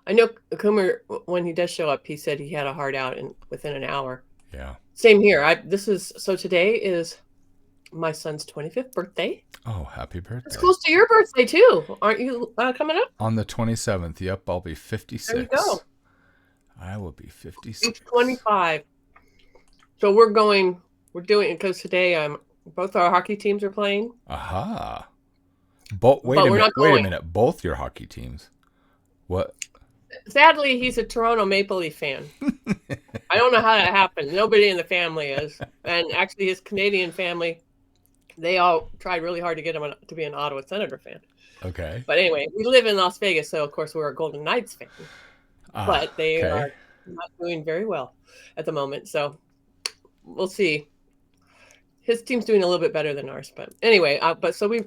I know Coomer, when he does show up, he said he had a heart out within an hour. Yeah. Same here. Today is my son's 25th birthday. Oh, happy It's birthday. close to your birthday too. Aren't you coming up? On the 27th, yep, I'll be There you 56. go. I will be He's 56. 25. So we're doing it because today both our hockey teams are playing, Aha. but we're not Wait a going. minute. Both your hockey teams. What? Sadly, he's a Toronto Maple Leaf fan. I don't know how that happened. Nobody in the family is. And actually his Canadian family, they all tried really hard to get him to be an Ottawa Senator fan. Okay. But anyway, we live in Las Vegas, so of course we're a Golden Knights fan. Ah, But they okay. are not doing very well at the moment. So we'll see. His team's doing a little bit better than ours, but anyway, but so we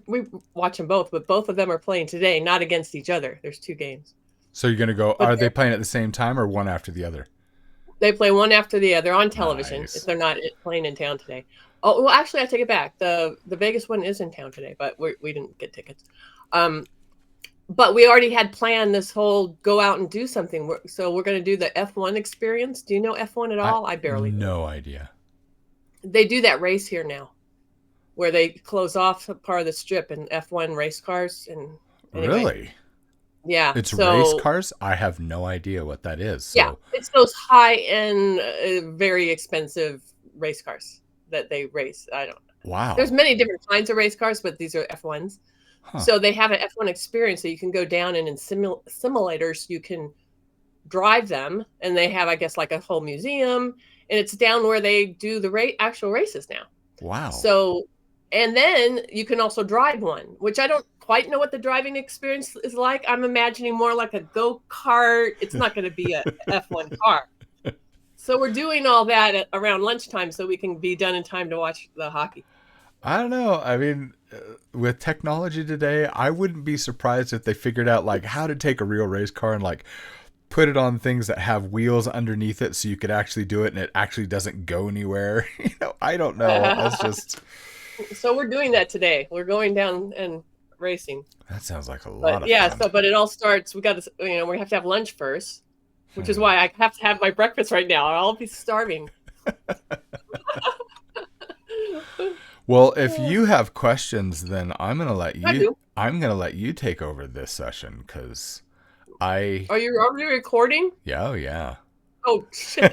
watch them both, but both of them are playing today, not against each other. There's two games, So you're going to go, but are they playing at the same time or one after the other? they play one after the other on television. If Nice. they're not playing in town today. Oh well, actually, I take it back. The Vegas one is in town today, but we didn't get tickets. Um, but we already had planned this whole go out and do something. So we're going to do the F1 experience. Do you know F1 at I all? I barely do. no idea. They do that race here now, where they close off part of the strip and F1 race cars. And anyway, Really? yeah. It's race So cars? I have no idea what that is. yeah, So, it's those high end, very expensive race cars that they race. I don't. There's wow. many different kinds of race cars, but these are F1s. Huh. So they have an F1 experience, so you can go down and in simulators you can drive them, and they have, I guess, like a whole museum, and it's down where they do the actual races now. Wow. So, and then you can also drive one, which I don't quite know what the driving experience is like. I'm imagining more like a go-kart. It's not going to be a F1 car. So we're doing all that around lunchtime so we can be done in time to watch the hockey. I don't know. I mean, with technology today, I wouldn't be surprised if they figured out like how to take a real race car and like put it on things that have wheels underneath it so you could actually do it and it actually doesn't go anywhere. I don't know. That's just So we're doing that today. We're going down and racing. that sounds like a lot But of yeah, fun. but it all starts. We got to, we have to have lunch first, which is why I have to have my breakfast right now, or I'll be starving. Well, if you have questions, then I do. I'm gonna let you take over this session because I Are you already recording? yeah, oh yeah. Oh shit!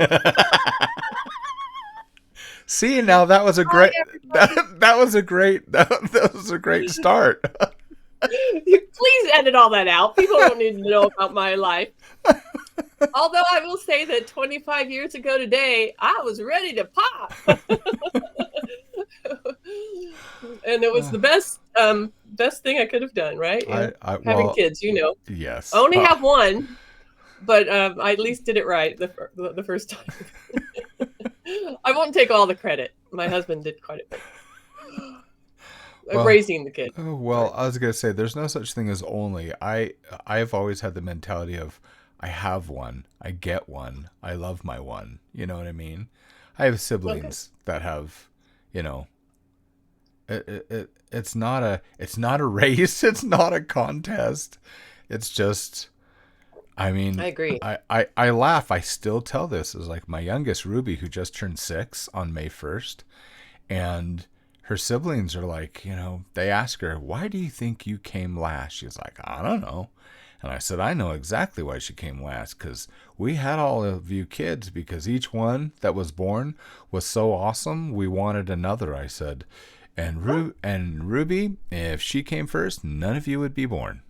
See, now that was a Hi great everybody. that was a great that was a great start. Please edit all that out. People don't need to know about my life. Although I will say that 25 years ago today, I was ready to pop. And it was the best thing I could have done, right? Yeah. Having Well, kids, I yes. only have one, but I at least did it right the first time. I won't take all the credit. My husband did quite a bit of Well, raising the kid. well, I was gonna say there's no such thing as only. I've always had the mentality of I have one, I get one, I love my one. You know what I mean? I have Okay. siblings that have, you know, it's not a race, it's not a contest. It's just I mean, I agree. I laugh. I still tell this as like my youngest Ruby, who just turned 6 on May 1st, and her siblings are like, they ask her, "Why do you think you came last?" She's like, "I don't know." And I said, "I know exactly why she came last, because we had all of you kids, because each one that was born was so awesome, we wanted another." I said, and Ruby, if she came first, none of you would be born.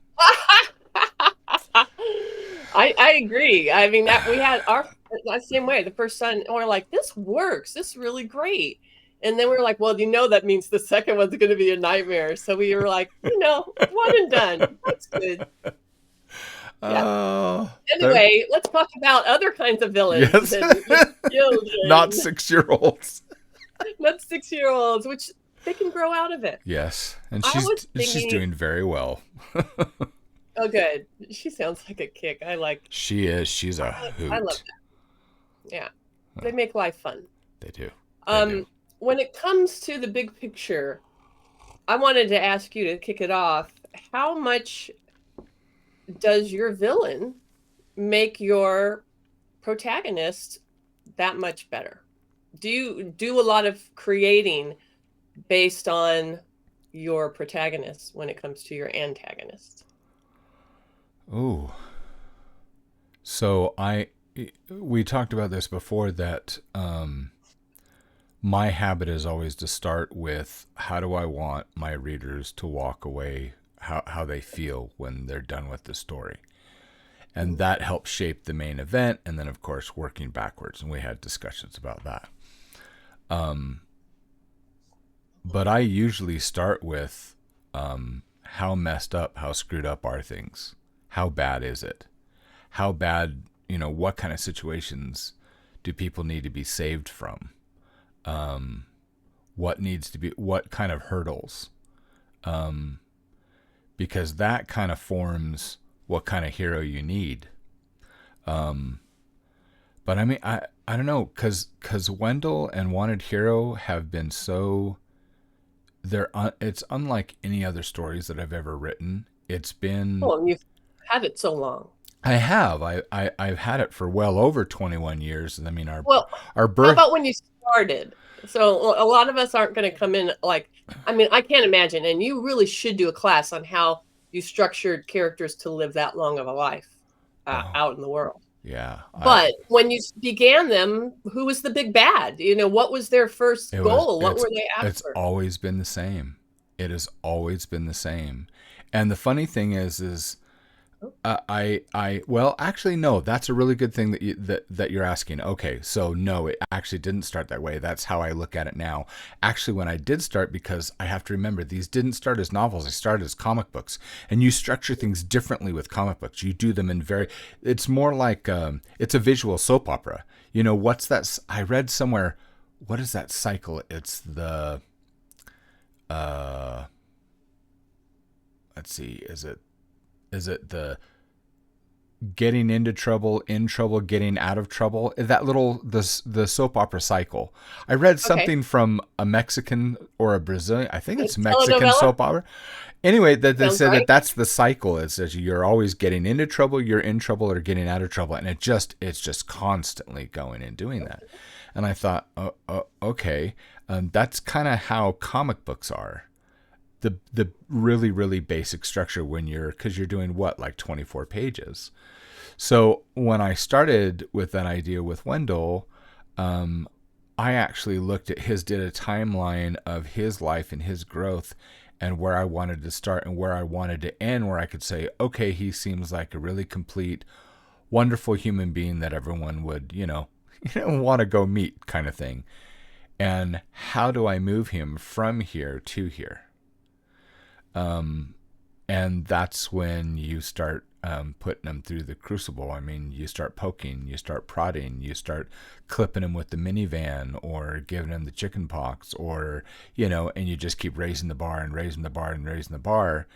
I agree. I mean, that we had our that same way. The first son, and we're like, this works. This is really great. And then we were like, well, that means the second one's going to be a nightmare. So we were like, one and done. That's good. Yeah. Oh, Anyway, let's talk about other kinds of villains yes. than little Not children, 6-year-olds. not 6-year-olds, which they can grow out of it. Yes, and I was she's thinking, doing very well. oh, good. She sounds like a kick. I like. She is. She's a I love hoot. that. Yeah, they make life fun. They do. They do. When it comes to the big picture, I wanted to ask you to kick it off. How much does your villain make your protagonist that much better? Do you do a lot of creating based on your protagonist when it comes to your antagonist? Ooh. So we talked about this before that my habit is always to start with how do I want my readers to walk away, how they feel when they're done with the story. And that helps shape the main event, and then of course working backwards, and we had discussions about that. But I usually start with how messed up, how screwed up are things? How bad is it? How bad, what kind of situations do people need to be saved from? What kind of hurdles? Because that kind of forms what kind of hero you need. But I mean, I don't know, because Wendell and Wanted Hero have been so, it's unlike any other stories that I've ever written. It's been, Oh, and you've had it so long. I have, I've had it for well over 21 years. I mean, Well, our how birth, about when you started? So a lot of us aren't going to come in like, I mean, I can't imagine. And you really should do a class on how you structured characters to live that long of a life oh, out in the world. yeah, But when you began them, who was the big bad? What was their first goal? What were they it's after? always been the same. It has always been the same. And the funny thing is well, actually, no, that's a really good thing that you're asking. Okay, so no, it actually didn't start that way. That's how I look at it now. Actually, when I did start, because I have to remember, these didn't start as novels, they started as comic books. And you structure things differently with comic books. You do them in it's more like, it's a visual soap opera. What's that? I read somewhere, what is that cycle? It's the, let's see, is it the getting into trouble, in trouble, getting out of trouble? That little the soap opera cycle. I read Okay. something from a Mexican or a Brazilian, I think it's Mexican Telenovela? soap opera. Anyway, that they Sounds said that right. that's the cycle. It's as you're always getting into trouble, you're in trouble, or getting out of trouble, and it's just constantly going and doing that. And I thought, okay, that's kind of how comic books are. The really really basic structure because you're doing what, like 24 pages. So when I started with that idea with Wendell, I actually did a timeline of his life and his growth, and where I wanted to start and where I wanted to end, where I could say, okay, he seems like a really complete, wonderful human being that everyone would, want to go meet, kind of thing. And how do I move him from here to here? And that's when you start putting them through the crucible. I mean, you start poking, you start prodding, you start clipping them with the minivan, or giving them the chicken pox, or, and you just keep raising the bar and raising the bar and raising the bar.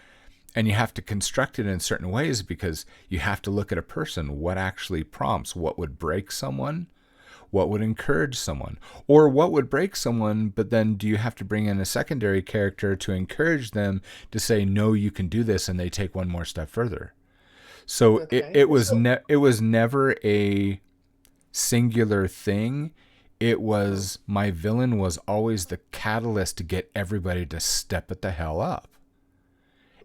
And you have to construct it in certain ways, because you have to look at a person. What actually prompts? What would break someone? What would encourage someone? Or what would break someone, but then do you have to bring in a secondary character to encourage them to say, no, you can do this, and they take one more step further? So Okay. it was never a singular thing. It was, my villain was always the catalyst to get everybody to step it the hell up.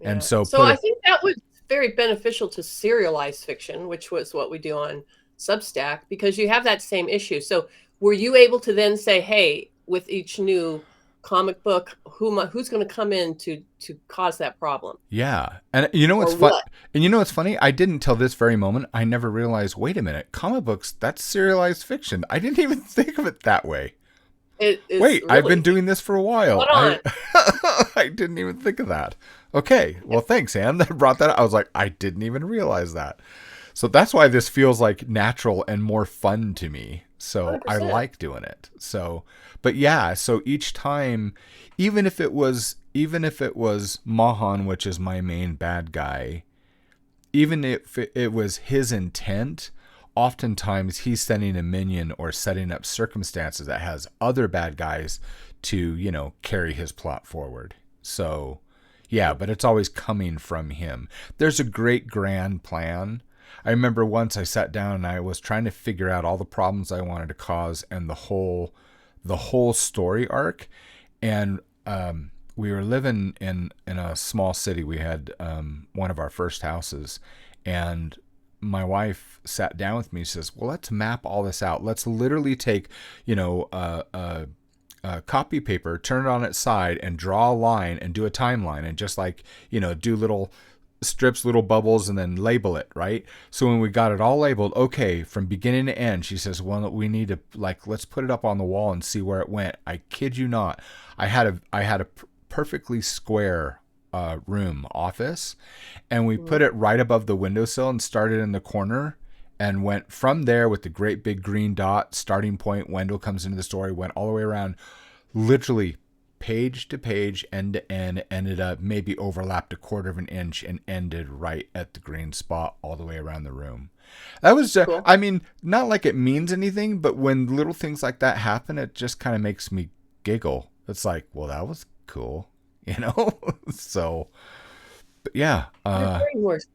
And Yeah. so So I think that was very beneficial to serialized fiction, which was what we do on Substack, because you have that same issue. So were you able to then say, hey, with each new comic book, who's going to come in to cause that problem, yeah. And you know what's or fun? what? And you know what's funny? I didn't till this very moment. I never realized, wait a minute, comic books, that's serialized fiction. I didn't even think of it that way. It is Wait, I've been really doing this for a while. spot on. I didn't even think of that. Okay, well, thanks, Anne. That brought that up. I was like, I didn't even realize that. So that's why this feels like natural and more fun to me. So I 100%. like doing it. So, but yeah, so each time, even if it was Mahan, which is my main bad guy, even if it was his intent, oftentimes he's sending a minion or setting up circumstances that has other bad guys to, carry his plot forward. So, yeah, but it's always coming from him. There's a great grand plan. I remember once I sat down and I was trying to figure out all the problems I wanted to cause and the whole story arc. And we were living in a small city. We had one of our first houses, and my wife sat down with me. She says, "Well, let's map all this out. Let's literally take, copy paper, turn it on its side, and draw a line and do a timeline, and just like do little strips, little bubbles, and then label it, right?" So when we got it all labeled, okay, from beginning to end, she says, "Well, we need to let's put it up on the wall and see where it went." I kid you not, I had a perfectly square room office, and we put it right above the windowsill and started in the corner. And went from there with the great big green dot starting point. Wendell comes into the story, went all the way around, literally page to page, end to end, ended up maybe overlapped a quarter of an inch and ended right at the green spot all the way around the room. That was, Cool. I mean, not like it means anything, but when little things like that happen, it just kind of makes me giggle. It's like, well, that was cool, you know? So, but yeah, Very worse.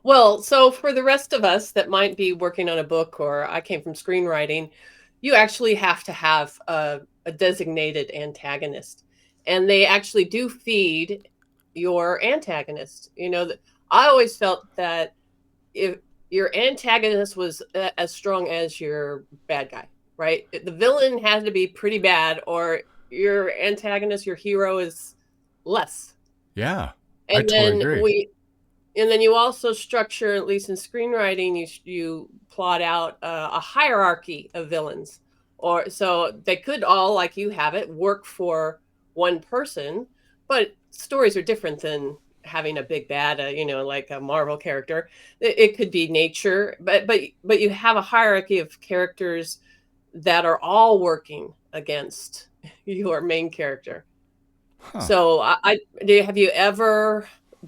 Well, so for the rest of us that might be working on a book, or I came from screenwriting, you actually have to have a designated antagonist, and they actually do feed your antagonist. I always felt that if your antagonist was as strong as your bad guy, right? The villain had to be pretty bad, or your antagonist, your hero, is less. yeah, I And totally then agree. you also structure, at least in screenwriting, you plot out a hierarchy of villains, or so they could all, like you have it, work for one person, but stories are different than having a big bad, like a Marvel character. It could be nature, but you have a hierarchy of characters that are all working against your main character. Huh. So do you ever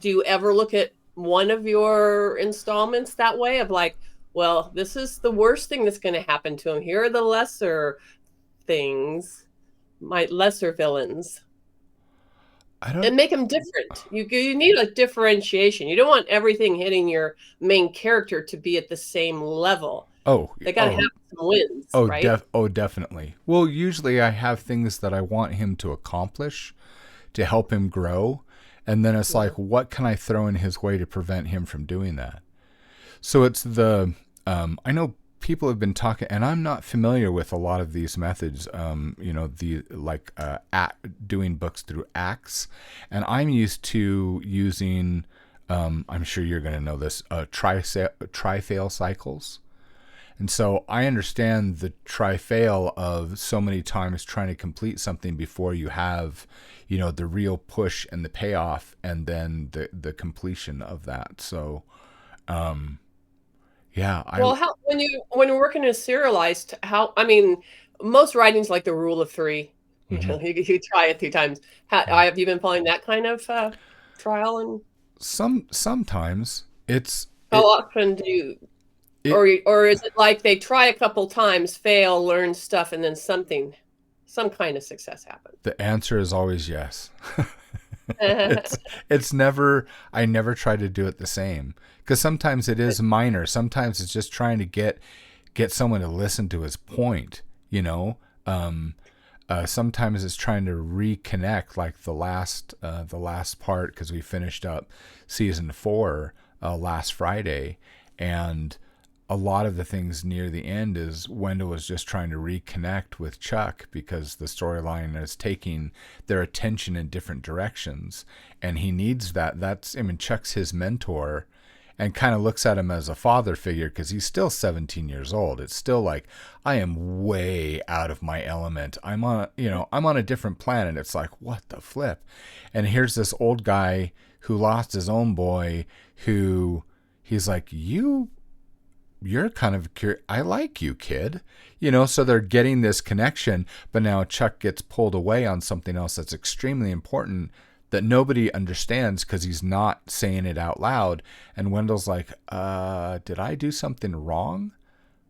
look at one of your installments that way, of like, well, this is the worst thing that's going to happen to him. Here are the lesser things, my lesser villains, I don't. and make them different. You need a differentiation. You don't want everything hitting your main character to be at the same level. Oh, They got to have oh, some wins, right? definitely. Well, usually I have things that I want him to accomplish to help him grow, and then it's Yeah. like, what can I throw in his way to prevent him from doing that? So it's the I know people have been talking, and I'm not familiar with a lot of these methods. The like doing books through acts, and I'm used to using. I'm sure you're going to know this. Tri-fail cycles. And so I understand the tri-fail of so many times trying to complete something before you have, the real push and the payoff, and then the completion of that. So, yeah, Well, how when you're working as serialized, how I mean, most writings like the rule of three. mhm. You try it 3 times. Have you been following that kind of trial? And Sometimes it's how it often do you, it or is it like they try a couple times, fail, learn stuff, and then some kind of success happens? the answer is always yes. It's never, I never try to do it the same, because sometimes it is minor. Sometimes it's just trying to get someone to listen to his point, you know. Sometimes it's trying to reconnect, like the last part, because we finished up season 4 last Friday, and a lot of the things near the end is Wendell was just trying to reconnect with Chuck, because the storyline is taking their attention in different directions, and he needs that. That's, I mean, Chuck's his mentor, and kind of looks at him as a father figure, because he's still 17 years old. It's still like, I am way out of my element. I'm on a different planet. It's like, what the flip? And here's this old guy who lost his own boy, who he's like, you're kind of I like you, kid. So they're getting this connection, but now Chuck gets pulled away on something else that's extremely important that nobody understands, because he's not saying it out loud. And Wendell's like, did I do something wrong?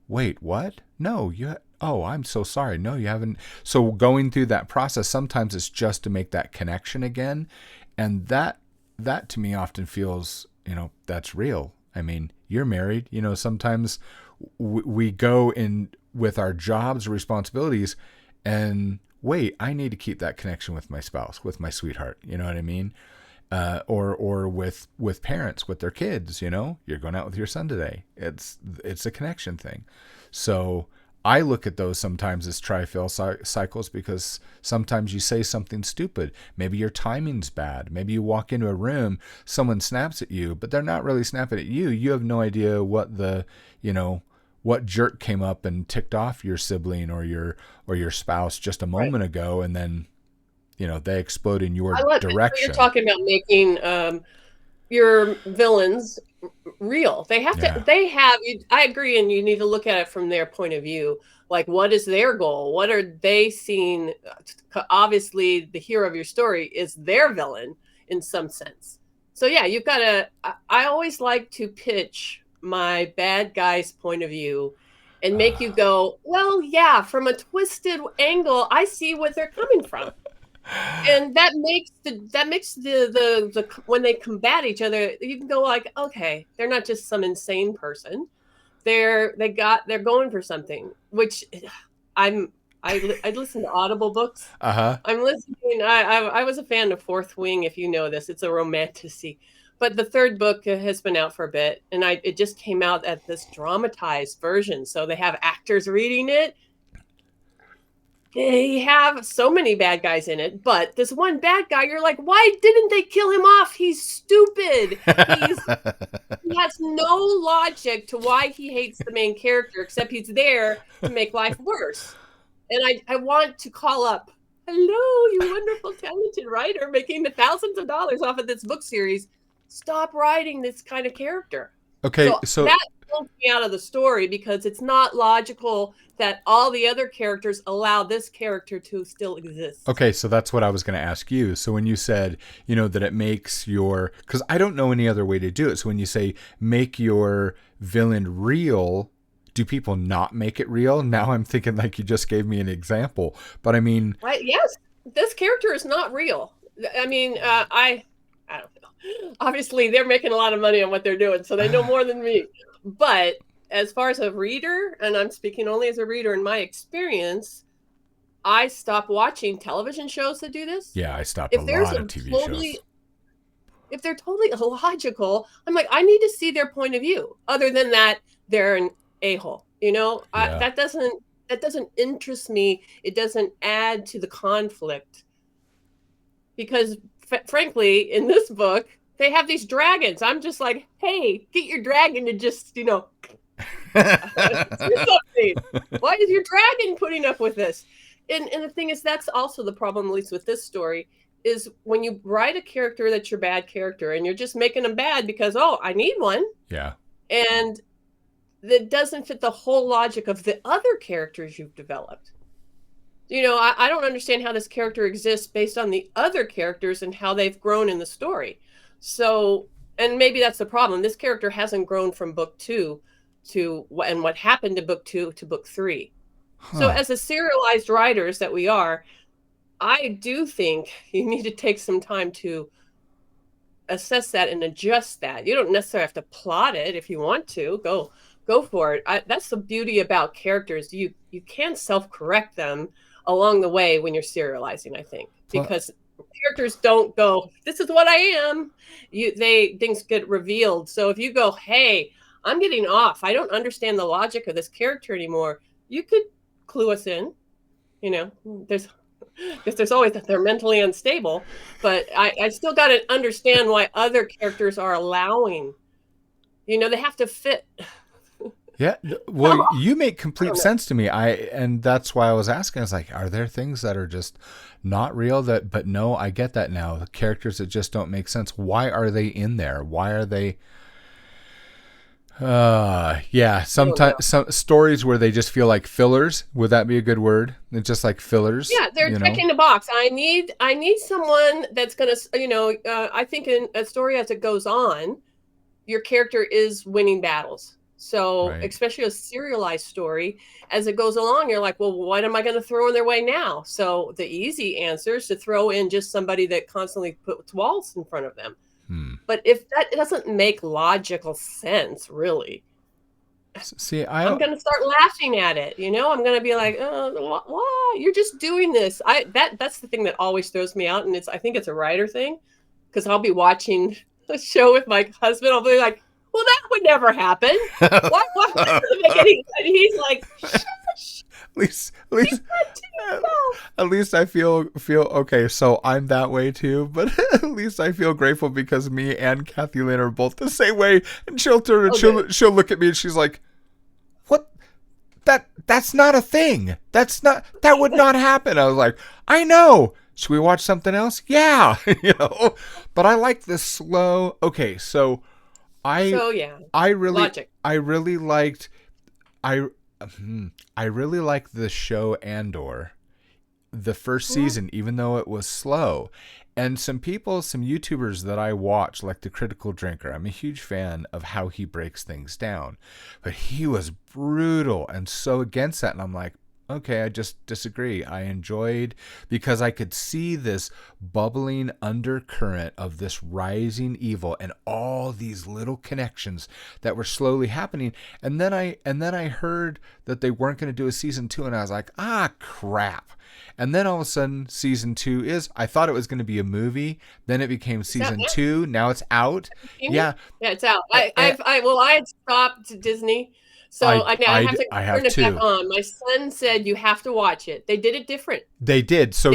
Wait, what? No, oh, I'm so sorry. No, you haven't. So going through that process, sometimes it's just to make that connection again. And that to me often feels, that's real. I mean, you're married. Sometimes we go in with our jobs, responsibilities, and wait, I need to keep that connection with my spouse, with my sweetheart. You know what I mean? Or with parents, with their kids. You're going out with your son today. It's a connection thing. So I look at those sometimes as try-fail cycles, because sometimes you say something stupid. Maybe your timing's bad. Maybe you walk into a room, someone snaps at you, but they're not really snapping at you. You have no idea what jerk came up and ticked off your sibling or your spouse just a Right. moment ago, and then they explode in your I love it. So you're direction. talking about making your villains real. They have to. Yeah. They have. I agree, and you need to look at it from their point of view. Like, what is their goal? What are they seeing? Obviously, the hero of your story is their villain in some sense. So yeah, you've got to. I always like to pitch my bad guy's point of view and make you go, well, yeah, from a twisted angle, I see what they're coming from. And that makes the when they combat each other, you can go like, okay, they're not just some insane person. They're going for something. Which I listen to Audible books. Uh-huh. I'm listening. I was a fan of Fourth Wing, if you know this. It's a romantasy, but the third book has been out for a bit, and it just came out at this dramatized version. So they have actors reading it. They have so many bad guys in it, but this one bad guy, you're like, why didn't they kill him off? He's stupid. He has no logic to why he hates the main character, except he's there to make life worse. And I want to call up, hello, you wonderful, talented writer making the thousands of dollars off of this book series. Stop writing this kind of character. Okay, so that pulls me out of the story, because it's not logical that all the other characters allow this character to still exist. okay, so that's what I was going to ask you. So when you said, that it makes because I don't know any other way to do it. So when you say make your villain real, do people not make it real? Now I'm thinking like you just gave me an example, but I mean, Yes, this character is not real. I mean, I don't know. Obviously, they're making a lot of money on what they're doing, so they know more than me. But as far as a reader, and I'm speaking only as a reader, in my experience, I stop watching television shows that do this. yeah, I stopped If a there's lot a of TV totally, shows. if they're totally illogical, I'm like, I need to see their point of view. Other than that, they're an a-hole. Yeah. That doesn't interest me. It doesn't add to the conflict, because frankly, in this book, they have these dragons. I'm just like, hey, get your dragon to just do something. Why is your dragon putting up with this? And the thing is, that's also the problem, at least with this story, is when you write a character that's your bad character and you're just making them bad because, oh, I need one. Yeah. And that doesn't fit the whole logic of the other characters you've developed. I don't understand how this character exists based on the other characters and how they've grown in the story. So, and maybe that's the problem. This character hasn't grown from book 2 and what happened to book 2 to book 3. Huh. So as a serialized writers that we are, I do think you need to take some time to assess that and adjust that. You don't necessarily have to plot it. If you want to, go for it. That's the beauty about characters. You can self-correct them along the way when you're serializing, I think, because characters don't go, this is what I am. Things get revealed. So if you go, hey, I'm getting off, I don't understand the logic of this character anymore, you could clue us in. There's always that they're mentally unstable, but I still got to understand why other characters are allowing. They have to fit. Yeah, well, you make complete sense to me. And that's why I was asking. I was like, are there things that are just not real? But no, I get that now. The characters that just don't make sense. Why are they in there? Why are they? Yeah. Sometimes some stories where they just feel like fillers. Would that be a good word? It's just like fillers. Yeah, they're checking the box. I need someone that's gonna. I think in a story as it goes on, your character is winning battles. So especially a serialized story, as it goes along, you're like, well, what am I going to throw in their way now? So the easy answer is to throw in just somebody that constantly puts walls in front of them. Hmm. But if that doesn't make logical sense, really, See, I'm gonna start laughing at it. I'm gonna be like, why? You're just doing this. That's the thing that always throws me out, and I think it's a writer thing, because I'll be watching a show with my husband. I'll be like, well, that would never happen. Why doesn't make any sense? And he's like, shush. At least, at least I feel okay. So I'm that way too, but at least I feel grateful because me and Kathy Lynn are both the same way. And she'll turn and she'll look at me and she's like, "What? That's not a thing. That would not happen." I was like, "I know. Should we watch something else?" Yeah, But I like the slow. Okay, so yeah, I really logic. I really liked I I really liked the show Andor, the first season, even though it was slow. And some YouTubers that I watch, like the Critical Drinker, I'm a huge fan of how he breaks things down. But he was brutal and so against that. And I'm like, okay, I just disagree. I enjoyed because I could see this bubbling undercurrent of this rising evil and all these little connections that were slowly happening. And then I heard that they weren't going to do a season 2, and I was like, crap. And then all of a sudden, season 2 I thought it was going to be a movie. Then it became season 2. Now it's out. Yeah. Yeah, it's out. I had stopped Disney. So I have to turn it back on. My son said you have to watch it. They did it different. They did. So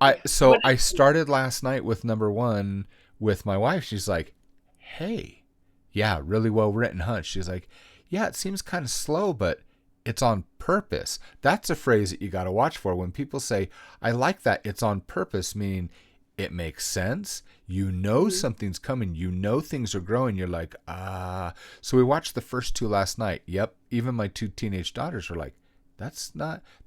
I started last night with number 1 with my wife. She's like, "Hey, yeah, really well written, huh?" She's like, "Yeah, it seems kind of slow, but it's on purpose." That's a phrase that you got to watch for. When people say, "I like that," it's on purpose, meaning it makes sense. Something's coming. Things are growing. You're like, So we watched the first 2 last night. Yep. Even my 2 teenage daughters were like,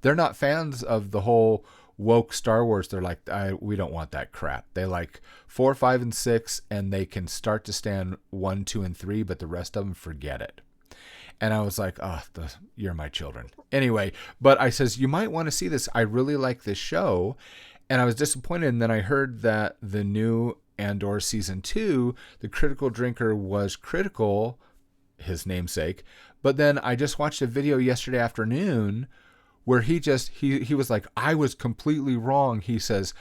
they're not fans of the whole woke Star Wars. They're like, we don't want that crap. They like 4, 5, and 6, and they can start to stand 1, 2, and 3, but the rest of them, forget it. And I was like, you're my children. Anyway, but I says, you might want to see this. I really like this show. And I was disappointed. And then I heard that the new Andor season 2, the Critical Drinker was critical, his namesake. But then I just watched a video yesterday afternoon where he was like, I was completely wrong. He says,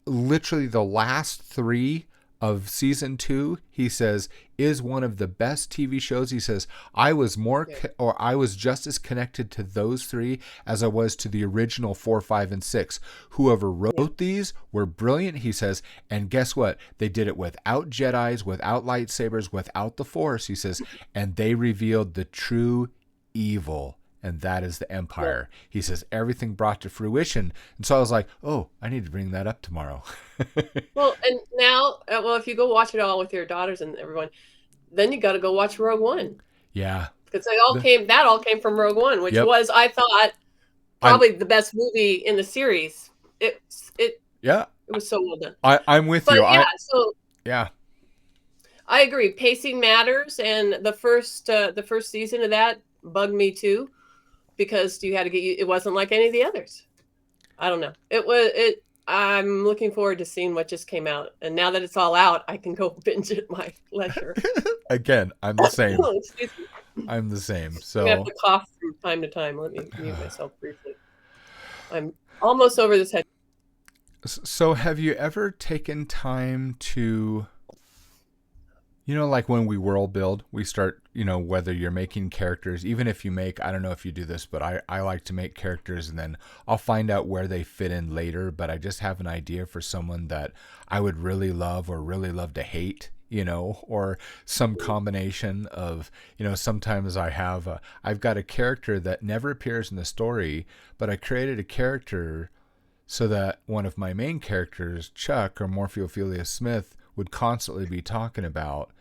literally the last 3 of season 2, he says, is one of the best TV shows. He says, I was just as connected to those 3 as I was to the original 4, 5, and 6. Whoever wrote these were brilliant, he says, and guess what? They did it without Jedis, without lightsabers, without the Force, he says, and they revealed the true evil. And that is the Empire. He says everything brought to fruition. And so I was like, I need to bring that up tomorrow. Well, and now, if you go watch it all with your daughters and everyone, then you got to go watch Rogue One. Yeah. Because that all came from Rogue One, which was, I thought, probably the best movie in the series. It was so well done. I'm with you. Yeah, I agree. Pacing matters, and the first season of that bugged me too, because you had to it wasn't like any of the others. I don't know. I'm looking forward to seeing what just came out, and now that it's all out, I can go binge at my leisure. Again, I'm the same. I'm the same. So I have to cough from time to time. Let me mute myself briefly. I'm almost over this head. So have you ever taken time to, like when we world build, we start, whether you're making characters, even if you make, I don't know if you do this, but I like to make characters and then I'll find out where they fit in later, but I just have an idea for someone that I would really love or really love to hate, or some combination of, sometimes I've got a character that never appears in the story, but I created a character so that one of my main characters, Chuck, or Morpheophilia Smith, would constantly be talking about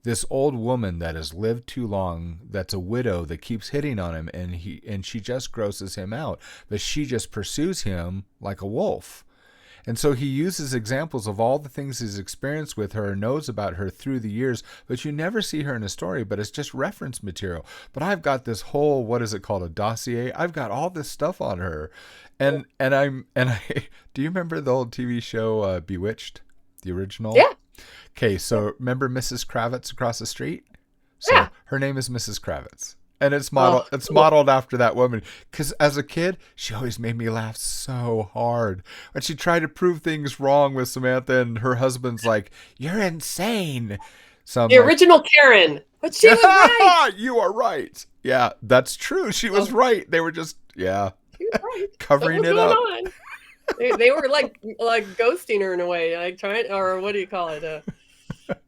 this old woman that has lived too long, that's a widow, that keeps hitting on him, and she just grosses him out, but she just pursues him like a wolf. And so he uses examples of all the things he's experienced with her, knows about her through the years, but you never see her in a story, but it's just reference material. But I've got this whole, what is it called, a dossier? I've got all this stuff on her. Do you remember the old TV show Bewitched, the original? Yeah. Okay, so remember Mrs. Kravitz across the street? So Yeah. her name is Mrs. Kravitz. And it's Oh, cool. modeled after that woman. Because as a kid, she always made me laugh so hard. When she tried to prove things wrong with Samantha, and her husband's like, "You're insane." So I'm The like, original Karen, but she was right. "You are right." Yeah, that's true. She was Oh, right. They were just, yeah, she was right. Something covering was it going up. on. They were like ghosting her in a way, like trying, or what do you call it?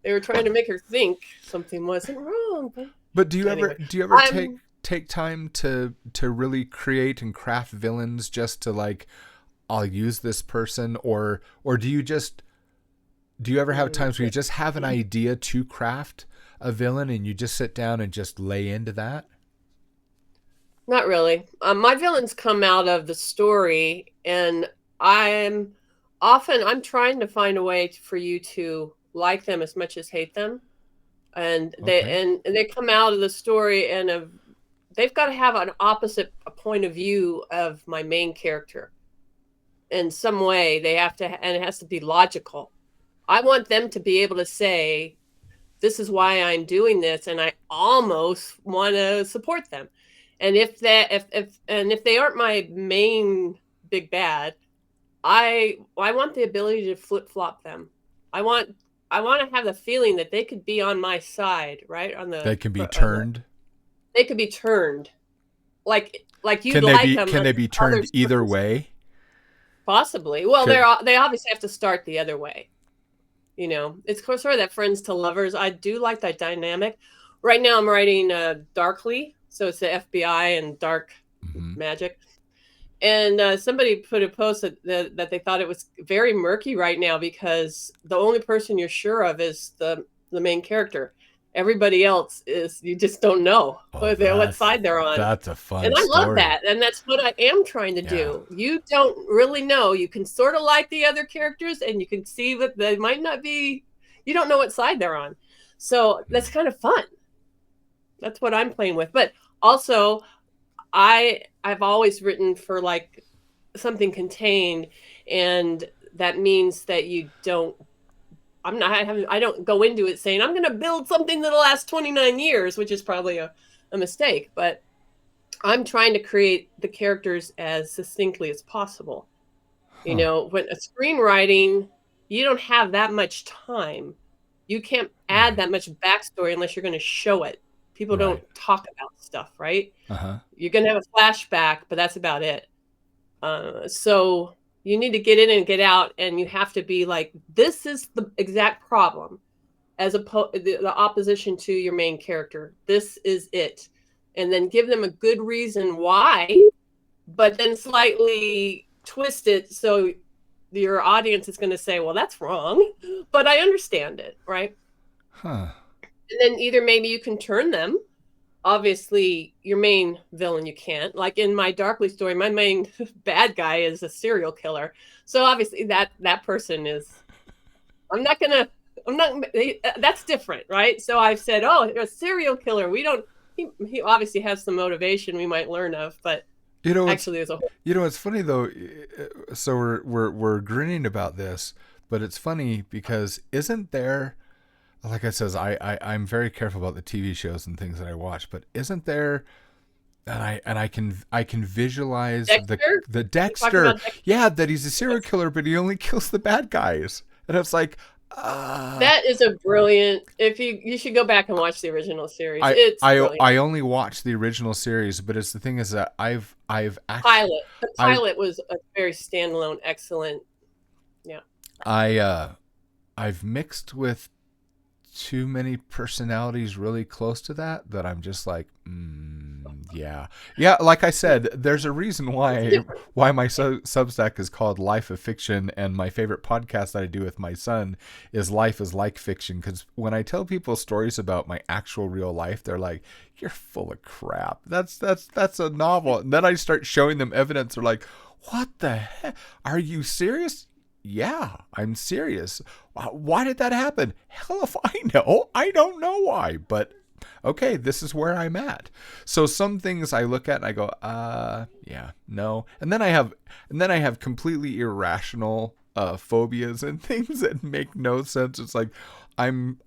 They were trying to make her think something wasn't wrong. But But anyway, do you ever I'm take time to really create and craft villains just to like, I'll use this person, or do you ever have times where you just have an idea to craft a villain and you just sit down and just lay into that? not really. My villains come out of the story, and I'm I'm trying to find a way for you to like them as much as hate them, and Okay. they come out of the story, and they've got to have an opposite point of view of my main character in some way. They have to, and it has to be logical. I want them to be able to say, "This is why I'm doing this," and I almost want to support them. And if they aren't my main big bad, I want the ability to flip flop them. I want I want to have the feeling that they could be on my side, right? They can be turned. They could be turned, like you'd like them Can on they be other turned either surfaces. way? Possibly. Well, Could, they obviously have to start the other way. It's sort of that friends to lovers. I do like that dynamic. Right now, I'm writing Darkly, so it's the FBI and dark mhm. magic. And somebody put a post that they thought it was very murky right now because the only person you're sure of is the main character. Everybody else is, you just don't know Oh, what side they're on. that's a And fun I love story. that. And that's what I am trying to Yeah. do. You don't really know. You can sort of like the other characters and you can see that they might not be, you don't know what side they're on. So that's kind of fun. That's what I'm playing with. But also, I've always written for like something contained, and that means that you don't I don't go into it saying I'm going to build something that'll last 29 years, which is probably a mistake, but I'm trying to create the characters as succinctly as possible. Huh. When a screenwriting, you don't have that much time. You can't add Right. that much backstory unless you're going to show it. People don't Right. talk about stuff, right? Uh-huh. You're going to have a flashback, but that's about it. So you need to get in and get out, and you have to be like, this is the exact problem, as the opposition to your main character. This is it, and then give them a good reason why, but then slightly twist it so your audience is going to say, "Well, that's wrong," but I understand it, right? Huh. And then either maybe you can turn them. Obviously, your main villain you can't. Like in my Darkly story, my main bad guy is a serial killer. So obviously that person is. I'm not gonna. I'm not. That's different, right? So I've said, oh, you're a serial killer. We don't. He obviously has some motivation we might learn of, but You know what's actually, there's a whole. it's funny though. So we're grinning about this, but it's funny because isn't there, like I says, I'm very careful about the TV shows and things that I watch, but isn't there, and I can visualize Dexter. the You talking Dexter, about Dexter? yeah, that he's a serial Yes. killer, but he only kills the bad guys, and it's like, That is a brilliant. If you should go back and watch the original series. It's brilliant. I only watched the original series, but it's the thing is that I've actually Pilot. The I've pilot was a very standalone, excellent. Yeah. I I've mixed with too many personalities really close to that I'm just like, yeah. Like I said, there's a reason why my Substack is called Life of Fiction, and my favorite podcast that I do with my son is Life is Like Fiction. Because when I tell people stories about my actual real life, they're like, "You're full of crap. That's a novel." And then I start showing them evidence. They're like, "What the heck? Are you serious?" Yeah, I'm serious. Why did that happen? Hell if I know. I don't know why, but okay, this is where I'm at. So some things I look at and I go, yeah, no. And then I have completely irrational phobias and things that make no sense. It's like I'm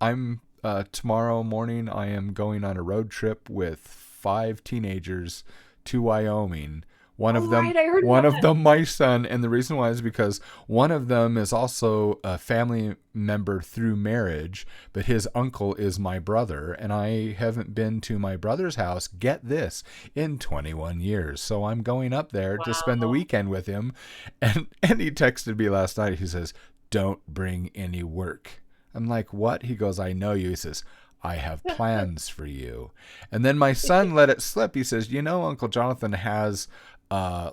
tomorrow morning I am going on a road trip with 5 teenagers to Wyoming. One of Oh, them right, I heard one about of that. them my son, and the reason why is because one of them is also a family member through marriage, but his uncle is my brother, and I haven't been to my brother's house, get this, in 21 years. So I'm going up there to spend the Wow. weekend with him, and he texted me last night. He says, "Don't bring any work." I'm like, "What?" He goes, "I know you." He says, "I have plans for you." And then my son let it slip. He says, Uncle Jonathan has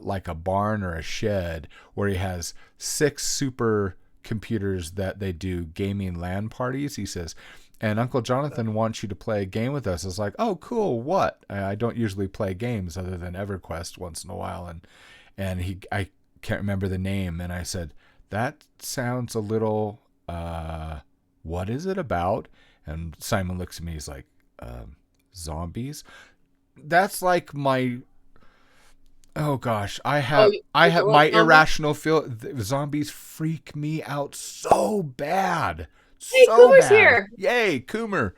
like a barn or a shed where he has 6 super computers that they do gaming LAN parties." He says, "And Uncle Jonathan wants you to play a game with us." I was like, "Oh, cool. What?" I don't usually play games other than EverQuest once in a while. I can't remember the name. And I said, "That sounds a little, what is it about?" And Simon looks at me. He's like, "Zombies." That's like my, oh gosh, I Oh, have I like a have Royal my Rumble? irrational feel. Zombies freak me out so bad, Hey, so Coomer's bad. here. Yay, Coomer.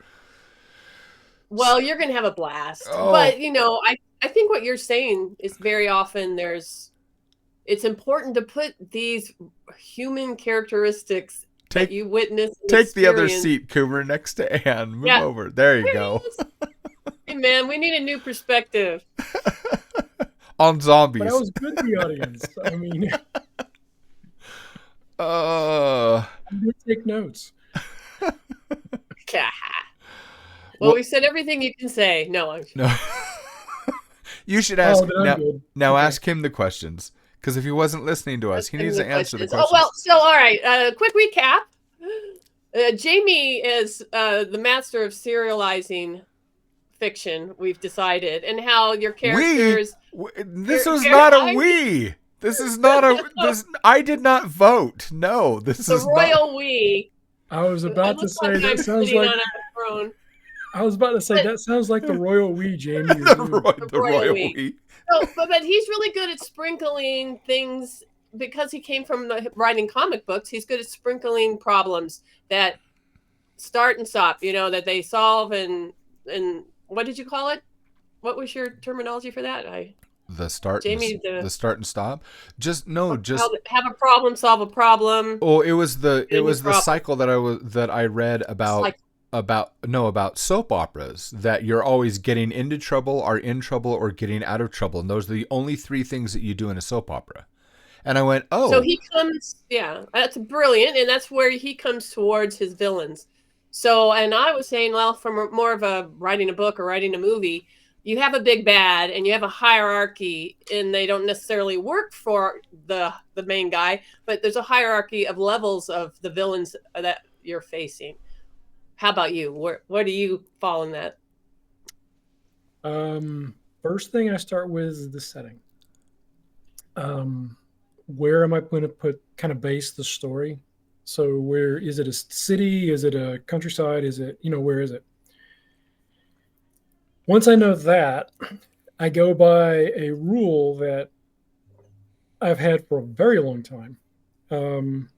Well, you're gonna have a blast. Oh, But I think what you're saying is very often it's important to put these human characteristics that take you witness and take the other experience. seat, Coomer, next to Anne. Move Yeah, over. There you there he go. is. Hey man, we need a new perspective. On But I zombies. was good in the audience. I mean, Uh, I'm going to take notes. Well, what? we said everything you can say. No, I'm No. You should Oh, ask then I'm now. good. Now Okay. ask him the questions, because if he wasn't listening to us, Ask he him needs the to answer the questions. Oh well, questions. so all right. Quick recap. Jamie is the master of serializing fiction. We've decided, and how your We. characters. This was not a I we. This is not a this. I did not vote. No, this the is not. royal we. I was I about to look like say that I'm sounds sitting like on a throne. that sounds like the royal we, Jamie, you're doing. The The royal royal we. we. So, but he's really good at sprinkling things because he came from writing comic books. He's good at sprinkling problems that start and stop. That they solve and what did you call it? What was your terminology for that? The start and Jamie the start and stop. Just no, just have a problem, solve a problem, oh, it was new the problem. cycle that I read It's like about soap operas, that you're always getting into trouble, are in trouble, or getting out of trouble, and those are the only 3 things that you do in a soap opera. And I went, so "Oh, he comes. Yeah, that's brilliant, and that's where he comes towards his villains. So, and I was saying, well, from more of a writing a book or writing a movie, you have a big bad and you have a hierarchy, and they don't necessarily work for the main guy, but there's a hierarchy of levels of the villains that you're facing. How about you? Where do you fall in that? First thing I start with is the setting. Where am I going to kind of base the story? So where is it? A city? Is it a countryside? Is it, where is it? Once I know that, I go by a rule that I've had for a very long time. And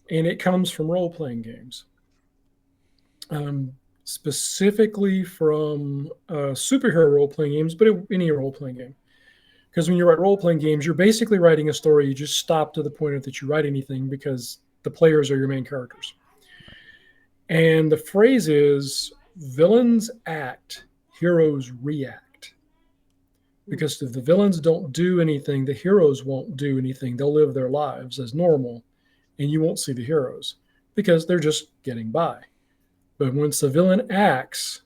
it comes from role playing games, specifically from superhero role playing games, but any role playing game. Because when you write role playing games, you're basically writing a story. You just stop to the point that you write anything because the players are your main characters. And the phrase is villains act, heroes react. Because if the villains don't do anything, the heroes won't do anything. They'll live their lives as normal, and you won't see the heroes because they're just getting by. But once the villain acts,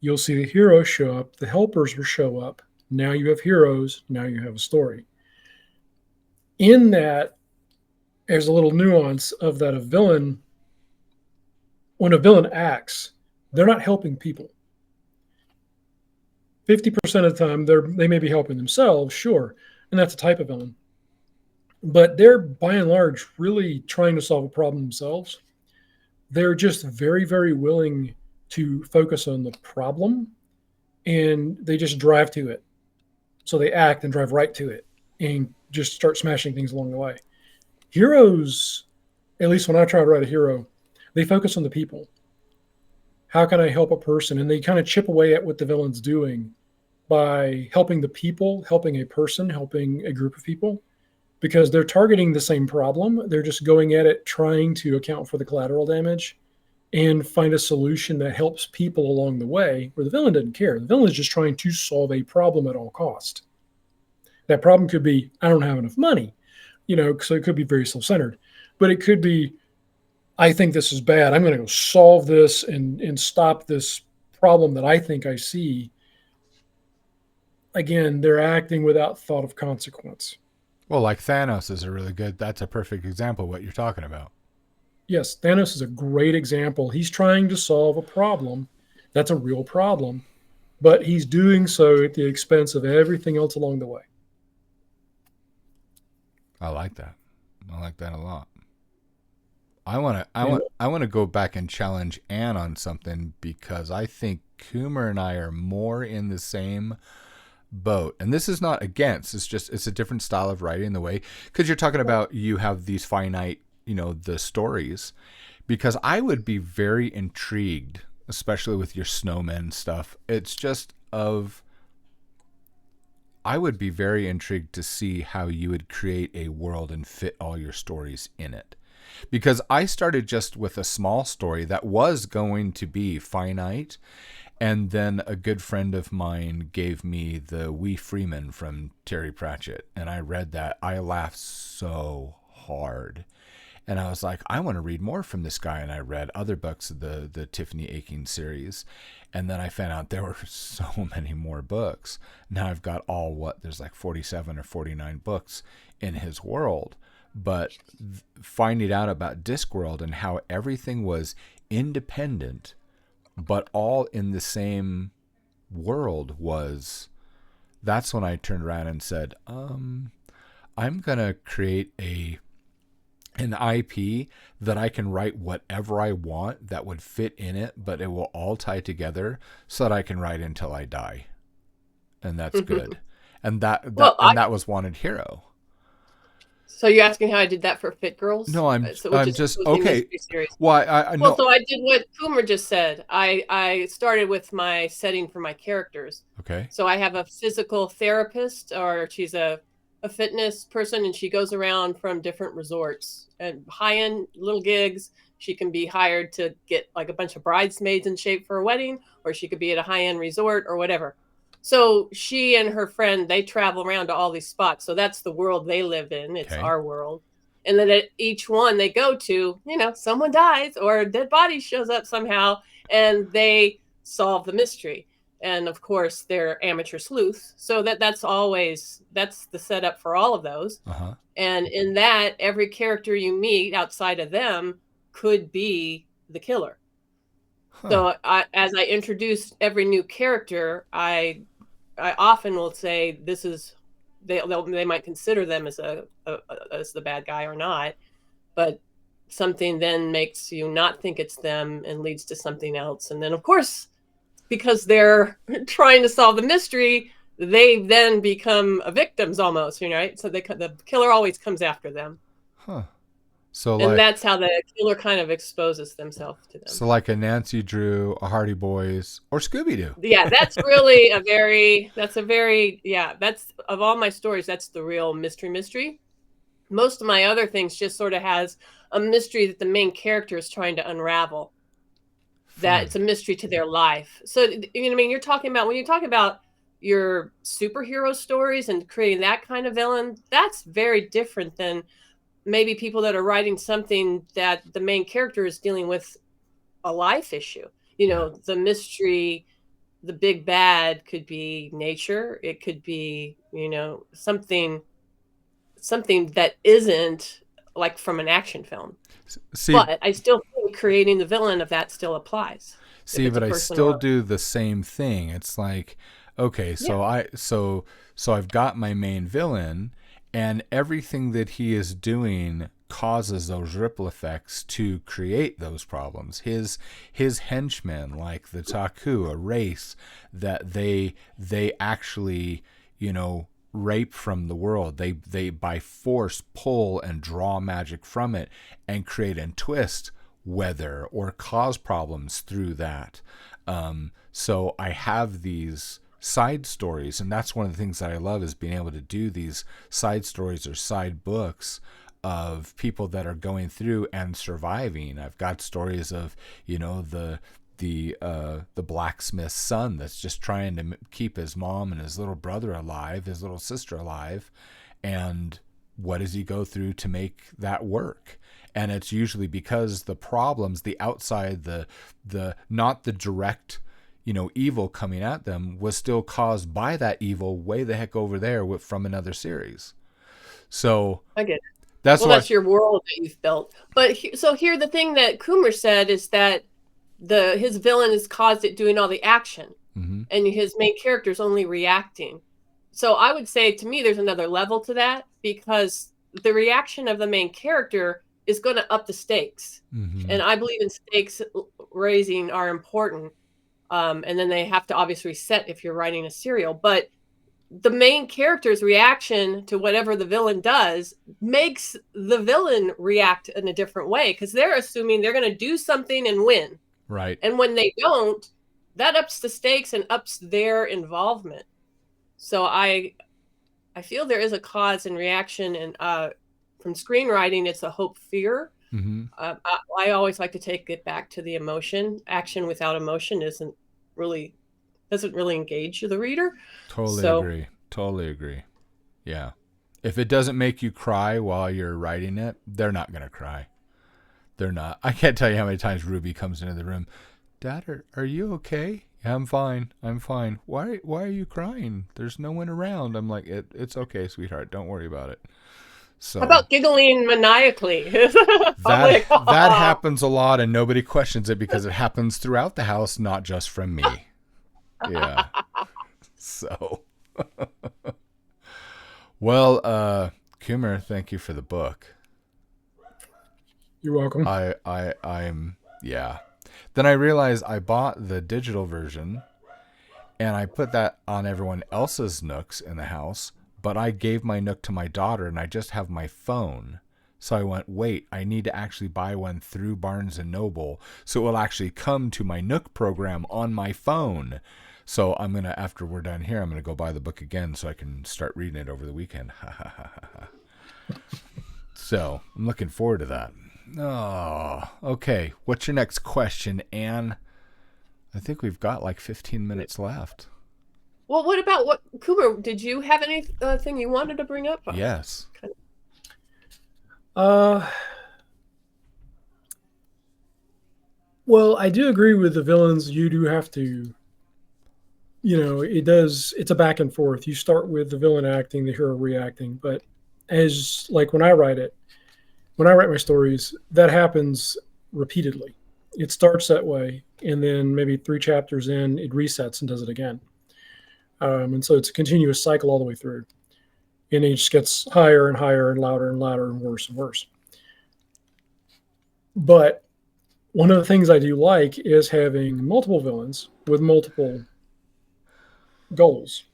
you'll see the heroes show up, the helpers will show up. Now you have heroes, now you have a story. In that, there's a little nuance of that when a villain acts, they're not helping people. 50% of the time, they may be helping themselves, sure, and that's a type of villain. But they're, by and large, really trying to solve a problem themselves. They're just very, very willing to focus on the problem, and they just drive to it. So they act and drive right to it and just start smashing things along the way. Heroes, at least when I try to write a hero, they focus on the people. How can I help a person? And they kind of chip away at what the villain's doing by helping the people, helping a person, helping a group of people, because they're targeting the same problem. They're just going at it trying to account for the collateral damage and find a solution that helps people along the way, where the villain doesn't care. The villain is just trying to solve a problem at all cost. That problem could be, I don't have enough money, so it could be very self-centered. But it could be, I think this is bad. I'm going to go solve this and stop this problem that I think I see. Again, they're acting without thought of consequence. Well, like Thanos is that's a perfect example of what you're talking about. Yes, Thanos is a great example. He's trying to solve a problem that's a real problem, but he's doing so at the expense of everything else along the way. I like that. I like that a lot. I want to go back and challenge Anne on something, because I think Coomer and I are more in the same boat. And this is not against, it's a different style of writing, the way, because you're talking about, you have these finite, the stories, because I would be very intrigued, especially with your snowmen stuff. I would be very intrigued to see how you would create a world and fit all your stories in it. Because I started just with a small story that was going to be finite, and then a good friend of mine gave me the Wee Freeman from Terry Pratchett, and I read that. I laughed so hard. And I was like, I want to read more from this guy. And I read other books of the Tiffany Aching series. And then I found out there were so many more books. Now I've got there's like 47 or 49 books in his world. But finding out about Discworld and how everything was independent, but all in the same world, that's when I turned around and said, I'm going to create an IP that I can write whatever I want that would fit in it, but it will all tie together so that I can write until I die. And that's good. And that was Wanted Hero. So you're asking how I did that for Fit Girls? No, I'm just okay. Well, no. So I did what Coomer just said. I started with my setting for my characters. Okay. So I have a physical therapist, or she's a fitness person, and she goes around from different resorts and high-end little gigs. She can be hired to get like a bunch of bridesmaids in shape for a wedding, or she could be at a high-end resort or whatever. So she and her friend, they travel around to all these spots. So that's the world they live in. It's our world. And then at each one they go to, someone dies or a dead body shows up somehow, and they solve the mystery. And of course, they're amateur sleuths. So that's the setup for all of those. Uh-huh. And in that, every character you meet outside of them could be the killer. Huh. So as I introduce every new character, I often will say this is they might consider them as as the bad guy or not, but something then makes you not think it's them and leads to something else. And then of course, because they're trying to solve the mystery, they then become victims almost, right? So the killer always comes after them. Huh. So and that's how the killer kind of exposes themselves to them. So like a Nancy Drew, a Hardy Boys, or Scooby-Doo. Yeah, that's really that's of all my stories, that's the real mystery. Most of my other things just sort of has a mystery that the main character is trying to unravel. That it's a mystery to their life. So, when you're talking about your superhero stories and creating that kind of villain, that's very different than maybe people that are writing something that the main character is dealing with a life issue. The mystery, the big bad could be nature. It could be, something that isn't like from an action film. See, but I still think creating the villain of that still applies. See, but I still do the same thing. It's like, okay, so I've got my main villain, and everything that he is doing causes those ripple effects to create those problems. His henchmen, like the Taku, a race that they actually, rape from the world. They by force pull and draw magic from it and create and twist weather or cause problems through that. So I have these side stories, and that's one of the things that I love, is being able to do these side stories or side books of people that are going through and surviving. I've got stories of, the blacksmith's son that's just trying to keep his mom and his little brother alive, his little sister alive, and what does he go through to make that work? And it's usually because the problems, the outside, the not the direct, evil coming at them, was still caused by that evil way the heck over there from another series. So I get it. that's your world that you've built. But so here, the thing that Coomer said is that his villain has caused it doing all the action, and his main character is only reacting. So I would say, to me, there's another level to that, because the reaction of the main character is going to up the stakes. And I believe in stakes raising are important. And then they have to obviously reset if you're writing a serial. But the main character's reaction to whatever the villain does makes the villain react in a different way, because they're assuming they're going to do something and win. Right. And when they don't, that ups the stakes and ups their involvement. So I feel there is a cause and reaction, and from screenwriting, it's a hope-fear. I always like to take it back to the emotion. Action without emotion doesn't really engage the reader. Totally agree. Yeah. If it doesn't make you cry while you're writing it, they're not going to cry. They're not. I can't tell you how many times Ruby comes into the room. Dad, are you okay? Yeah, I'm fine. Why are you crying? There's no one around. I'm like, it's okay, sweetheart. Don't worry about it. So how about giggling maniacally? that happens a lot, and nobody questions it because it happens throughout the house, not just from me. Yeah. So, well, Coomer, thank you for the book. You're welcome. I'm yeah. Then I realized I bought the digital version, and I put that on everyone else's Nooks in the house, but I gave my Nook to my daughter, and I just have my phone. So I went, wait, I need to actually buy one through Barnes & Noble, so it will actually come to my Nook program on my phone. So I'm going to, after we're done here, I'm going to go buy the book again so I can start reading it over the weekend. So I'm looking forward to that. Oh, okay. What's your next question, Anne? I think we've got like 15 minutes left. Well, what about Coomer? Did you have anything you wanted to bring up? Yes. Well, I do agree with the villains. You do have to, it's a back and forth. You start with the villain acting, the hero reacting. But as like when I write my stories, that happens repeatedly. It starts that way, and then maybe 3 chapters in, it resets and does it again. And so it's a continuous cycle all the way through. And it just gets higher and higher and louder and louder and worse and worse. But one of the things I do like is having multiple villains with multiple goals.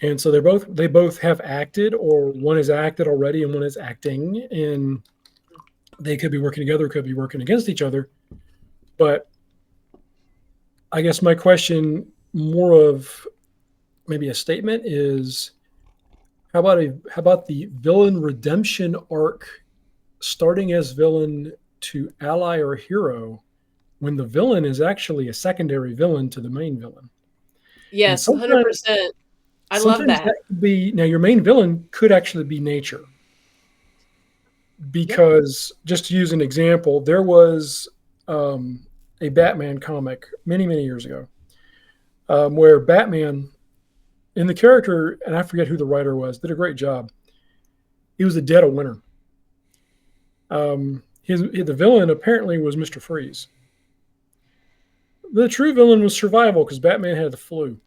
And so they both have acted, or one has acted already and one is acting, and they could be working together, could be working against each other. But I guess my question, more of maybe a statement, is how about the villain redemption arc, starting as villain to ally or hero, when the villain is actually a secondary villain to the main villain? Yes, 100%. I love that. Could be, now your main villain could actually be nature. Because just to use an example, there was a Batman comic many, many years ago where Batman, in the character, and I forget who the writer was, did a great job. He was the dead of winter. The villain apparently was Mr. Freeze. The true villain was survival, because Batman had the flu.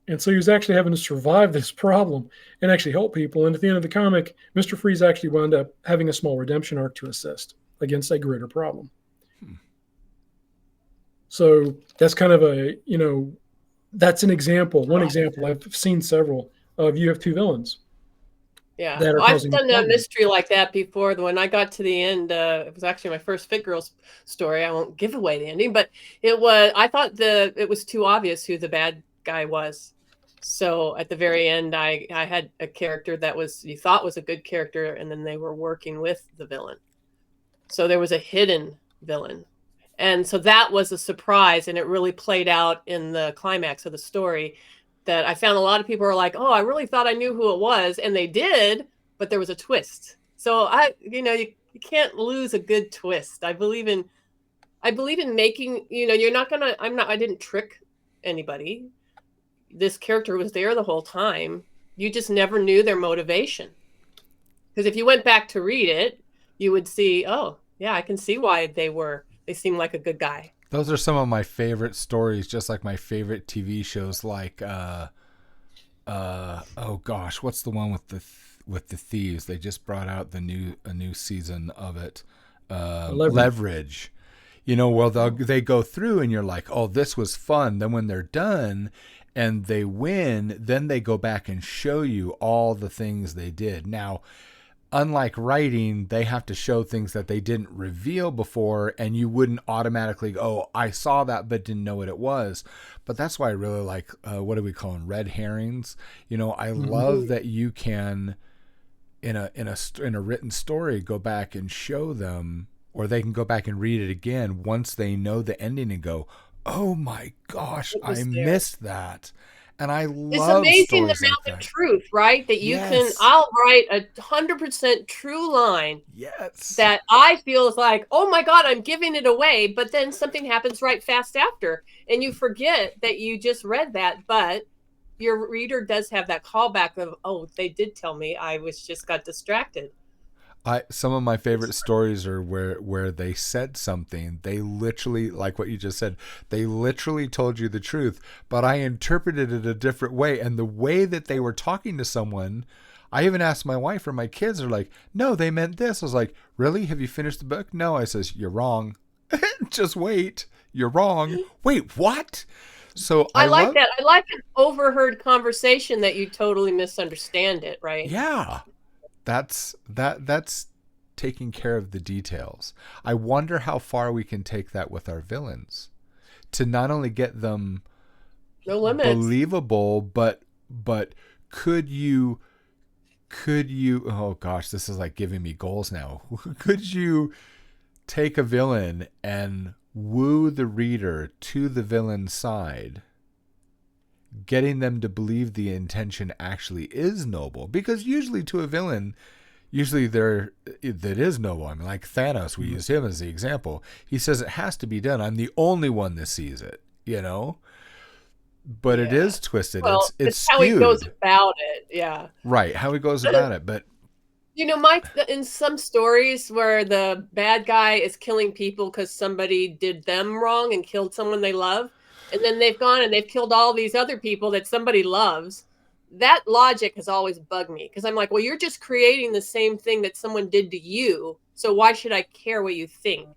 And so he was actually having to survive this problem and actually help people. And at the end of the comic, Mr. Freeze actually wound up having a small redemption arc to assist against a greater problem. So that's kind of a, That's an example. One example. I've seen several of you have two villains Yeah, that are well, I've causing done a problems. mystery like that before. When I got to the end, it was actually my first Fit Girls story. I won't give away the ending, but I thought it was too obvious who the bad guy was. So at the very end, I had a character that you thought was a good character, and then they were working with the villain. So there was a hidden villain. And so that was a surprise, and it really played out in the climax of the story that I found a lot of people are like, "Oh, I really thought I knew who it was," and they did, but there was a twist. So you can't lose a good twist. I believe in making, I didn't trick anybody. This character was there the whole time. You just never knew their motivation. Because if you went back to read it, you would see, oh, yeah, I can see why they seem like a good guy. Those are some of my favorite stories, just like my favorite TV shows, like oh gosh, what's the one with the thieves? They just brought out a new season of it. Leverage. You know, well they go through and you're like, oh, this was fun. Then when they're done and they win, then they go back and show you all the things they did. Now, unlike writing, they have to show things that they didn't reveal before, and you wouldn't automatically go, oh, I saw that but didn't know what it was. But that's why I really like, what do we call them, red herrings. You know, I love that you can, in a written story, go back and show them, or they can go back and read it again once they know the ending and go, oh my gosh, I missed that. And I love it's amazing the stories amount like of that. truth, right? That you Yes. I'll write 100% true line Yes. that I feel is like, oh my God, I'm giving it away. But then something happens right fast after, and you forget that you just read that. But your reader does have that callback of, oh, they did tell me. I just got distracted. Some of my favorite stories are where they said something. They literally, like what you just said, they literally told you the truth, but I interpreted it a different way. And the way that they were talking to someone, I even asked my wife or my kids are like, no, they meant this. I was like, really? Have you finished the book? No. I says, you're wrong. Just wait. You're wrong. Wait, what? So I like that. I like an overheard conversation that you totally misunderstand it, right? Yeah. That's taking care of the details. I wonder how far we can take that with our villains to not only get them no limits believable, but could you oh gosh, this is like giving me goals now. Could you take a villain and woo the reader to the villain's side, getting them to believe the intention actually is noble? Because usually to a villain, that is noble. I mean, like Thanos, we use him as the example. He says it has to be done. I'm the only one that sees it, you know? But it is twisted. Well, it's skewed. How he goes about it, yeah. Right, how he goes about it. But you know, Mike, in some stories where the bad guy is killing people because somebody did them wrong and killed someone they love, and then they've gone and they've killed all these other people that somebody loves, that logic has always bugged me, because I'm like, well, you're just creating the same thing that someone did to you, so why should I care what you think?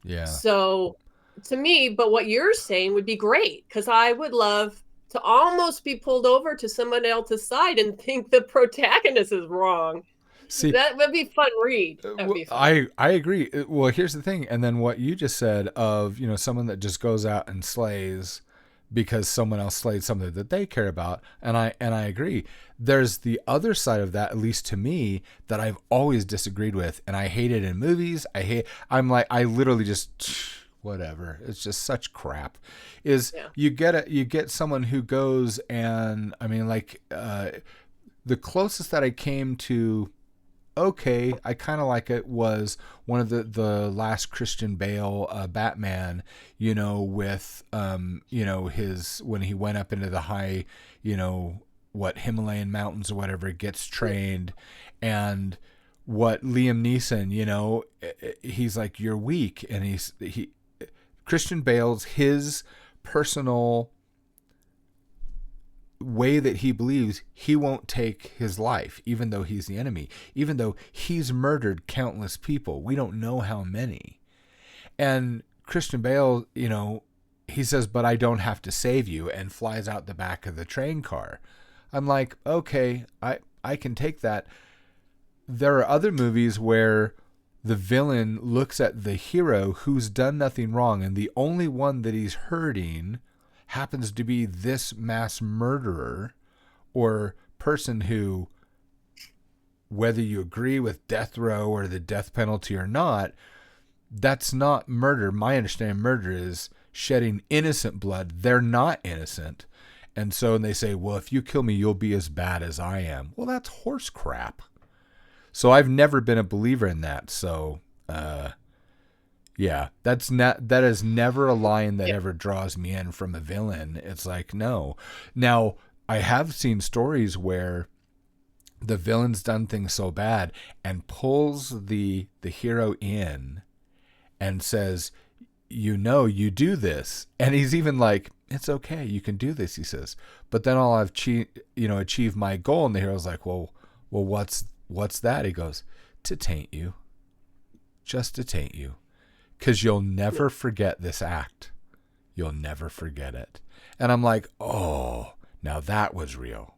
Yeah. So to me, but what you're saying would be great, because I would love to almost be pulled over to someone else's side and think the protagonist is wrong. See, that would be fun read. Be fun. I agree. Well, here's the thing. And then what you just said of, you know, someone that just goes out and slays because someone else slayed something that they care about. And I agree. There's the other side of that, at least to me, that I've always disagreed with. And I hate it in movies. I literally just, whatever. It's just such crap. You get someone who goes and, I mean, like, the closest that I came to, okay, I kind of like it, was one of the last Christian Bale Batman, you know, with you know, his, when he went up into the high, you know, what, Himalayan mountains or whatever, gets trained, and what Liam Neeson, you know, he's like, you're weak, and Christian Bale's, his personal way that he believes, he won't take his life, even though he's the enemy, even though he's murdered countless people. We don't know how many. And Christian Bale, you know, he says, but I don't have to save you, and flies out the back of the train car. I'm like, okay, I can take that. There are other movies where the villain looks at the hero who's done nothing wrong, and the only one that he's hurting happens to be this mass murderer or person who, whether you agree with death row or the death penalty or not, that's not murder. My understanding of murder is shedding innocent blood. They're not innocent. And so they say, well, if you kill me, you'll be as bad as I am. Well, that's horse crap. So I've never been a believer in that. So, yeah, that is never a line that ever draws me in from a villain. It's like, no. Now, I have seen stories where the villain's done things so bad and pulls the hero in and says, you do this. And he's even like, it's okay, you can do this, he says. But then I'll have achieve my goal. And the hero's like, well, what's that? He goes, to taint you. Just to taint you. Because you'll never forget this act. You'll never forget it. And I'm like, oh, now that was real.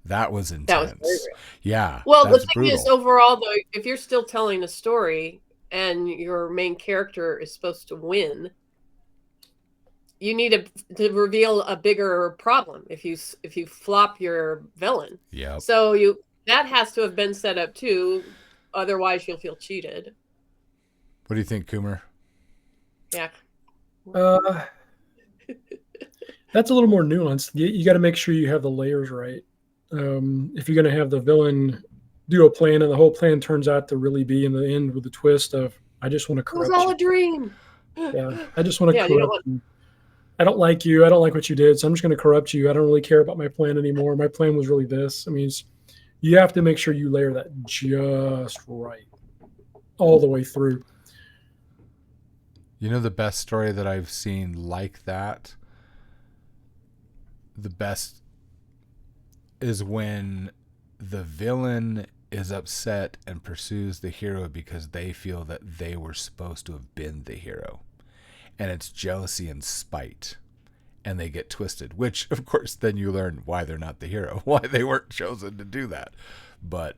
That was intense. That was very real. Yeah. Well, the thing is, overall, though, if you're still telling a story and your main character is supposed to win, you need to reveal a bigger problem if you flop your villain. Yeah. So that has to have been set up too. Otherwise, you'll feel cheated. What do you think, Coomer? Yeah. That's a little more nuanced. You got to make sure you have the layers right. If you're going to have the villain do a plan and the whole plan turns out to really be in the end with the twist of, I just want to corrupt you. It was all a dream. Yeah, I just want to corrupt you. I don't like you. I don't like what you did, so I'm just going to corrupt you. I don't really care about my plan anymore. My plan was really this. I mean, you have to make sure you layer that just right all the way through. You know the best story that I've seen like that? The best is when the villain is upset and pursues the hero because they feel that they were supposed to have been the hero. And it's jealousy and spite. And they get twisted, which, of course, then you learn why they're not the hero, why they weren't chosen to do that. But,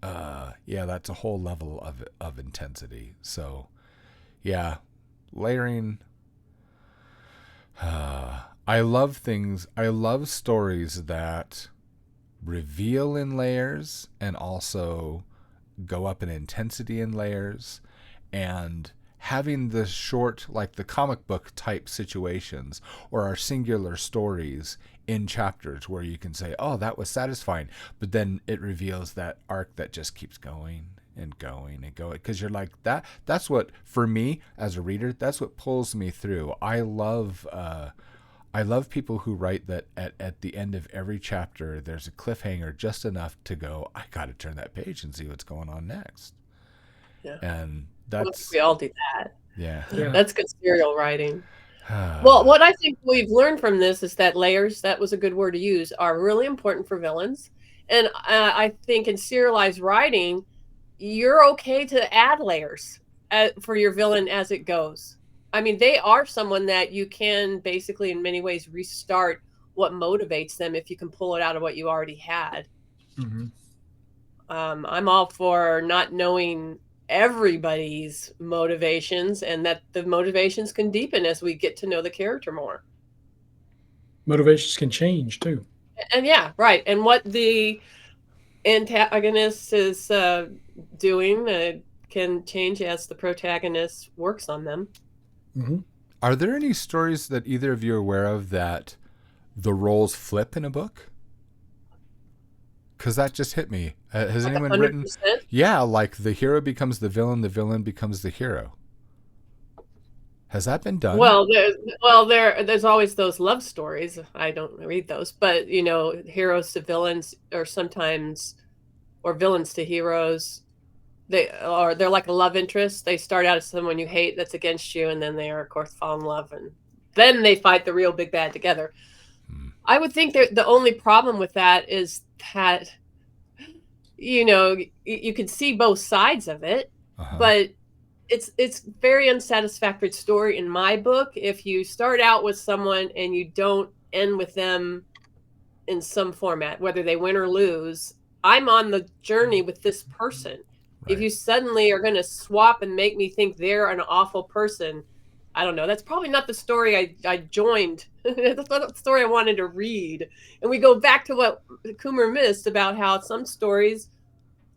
yeah, that's a whole level of intensity. So, yeah, layering. I love stories that reveal in layers and also go up in intensity in layers, and having the short, like the comic book type situations or our singular stories in chapters where you can say, oh, that was satisfying, but then it reveals that arc that just keeps going and going and going, because you're like, that's what, for me as a reader, that's what pulls me through. I love people who write that at the end of every chapter there's a cliffhanger just enough to go, I gotta turn that page and see what's going on next. Yeah. And that's, we all do that. Yeah. That's good serial writing. Well, what I think we've learned from this is that layers, that was a good word to use, are really important for villains. And I think in serialized writing, you're okay to add layers for your villain as it goes. I mean, they are someone that you can basically in many ways restart what motivates them if you can pull it out of what you already had. Mm-hmm. I'm all for not knowing everybody's motivations, and that the motivations can deepen as we get to know the character more. Motivations can change too. And yeah, right. And what the antagonist is doing can change as the protagonist works on them. Mm-hmm. Are there any stories that either of you are aware of that the roles flip in a book? Because that just hit me. Has like anyone 100%? Written? Yeah, like the hero becomes the villain becomes the hero. Has that been done? Well, there's always those love stories. I don't read those, but heroes to villains, or sometimes, or villains to heroes. They're like a love interest. They start out as someone you hate that's against you, and then they are, of course, fall in love, and then they fight the real big bad together. I would think that the only problem with that is that, you can see both sides of it, but it's very unsatisfactory story in my book if you start out with someone and you don't end with them in some format, whether they win or lose. I'm on the journey with this person. If Right. you suddenly are going to swap and make me think they're an awful person, I don't know. That's probably not the story I joined. That's not the story I wanted to read. And we go back to what Coomer missed about how some stories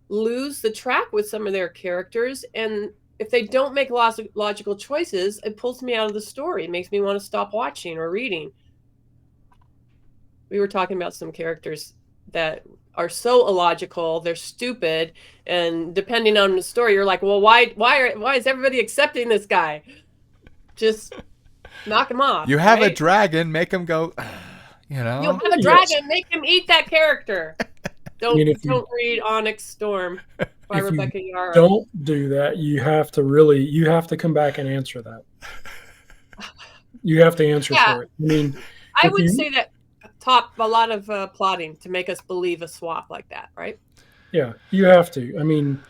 lose the track with some of their characters. And if they don't make logical choices, it pulls me out of the story. It makes me want to stop watching or reading. We were talking about some characters that are so illogical, they're stupid, and depending on the story, you're like, well, why is everybody accepting this guy? Just knock him off. You have right? a dragon, make him go, you know. You have a dragon, make him eat that character. Don't read Onyx Storm by Rebecca Yara. Don't do that. You have to come back and answer that. You have to answer for it. I mean, I would say that taught a lot of plotting to make us believe a swap like that, right? Yeah, you have to. I mean,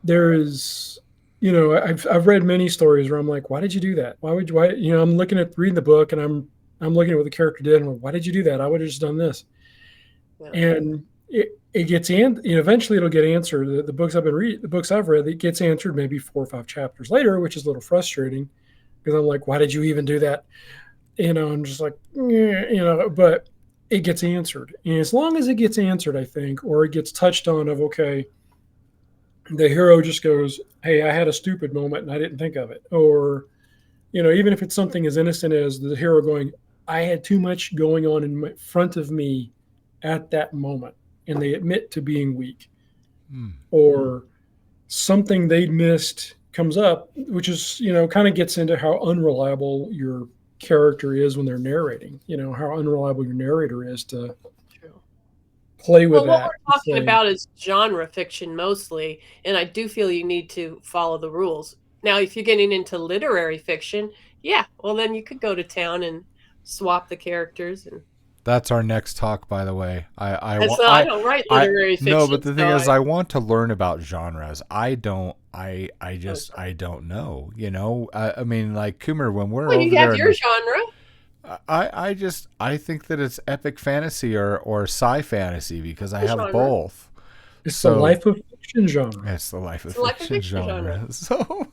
there is, I've read many stories where I'm like, why did you do that? Why I'm reading the book and I'm looking at what the character did and I'm like, why did you do that? I would have just done this. Yeah. And it gets in, eventually it'll get answered. The books I've read, it gets answered maybe 4 or 5 chapters later, which is a little frustrating because I'm like, why did you even do that? I'm just like, but it gets answered. And as long as it gets answered, I think, or it gets touched on of, okay, the hero just goes, hey, I had a stupid moment and I didn't think of it. Or, even if it's something as innocent as the hero going, I had too much going on in front of me at that moment. And they admit to being weak. Or something they'd missed comes up, which is, kind of gets into how unreliable your character is when they're narrating, how unreliable your narrator is to play with that. What we're talking about is genre fiction mostly, and I do feel you need to follow the rules. Now, if you're getting into literary fiction, then you could go to town and swap the characters. And that's our next talk, by the way. I don't write literary fiction. No, but the thing is, I want to learn about genres. I don't know. I mean, like Coomer, when we're over you there, have your genre. I think that it's epic fantasy or sci fantasy because I have genre. Both. It's the life of fiction genre. It's the life of fiction genre. So,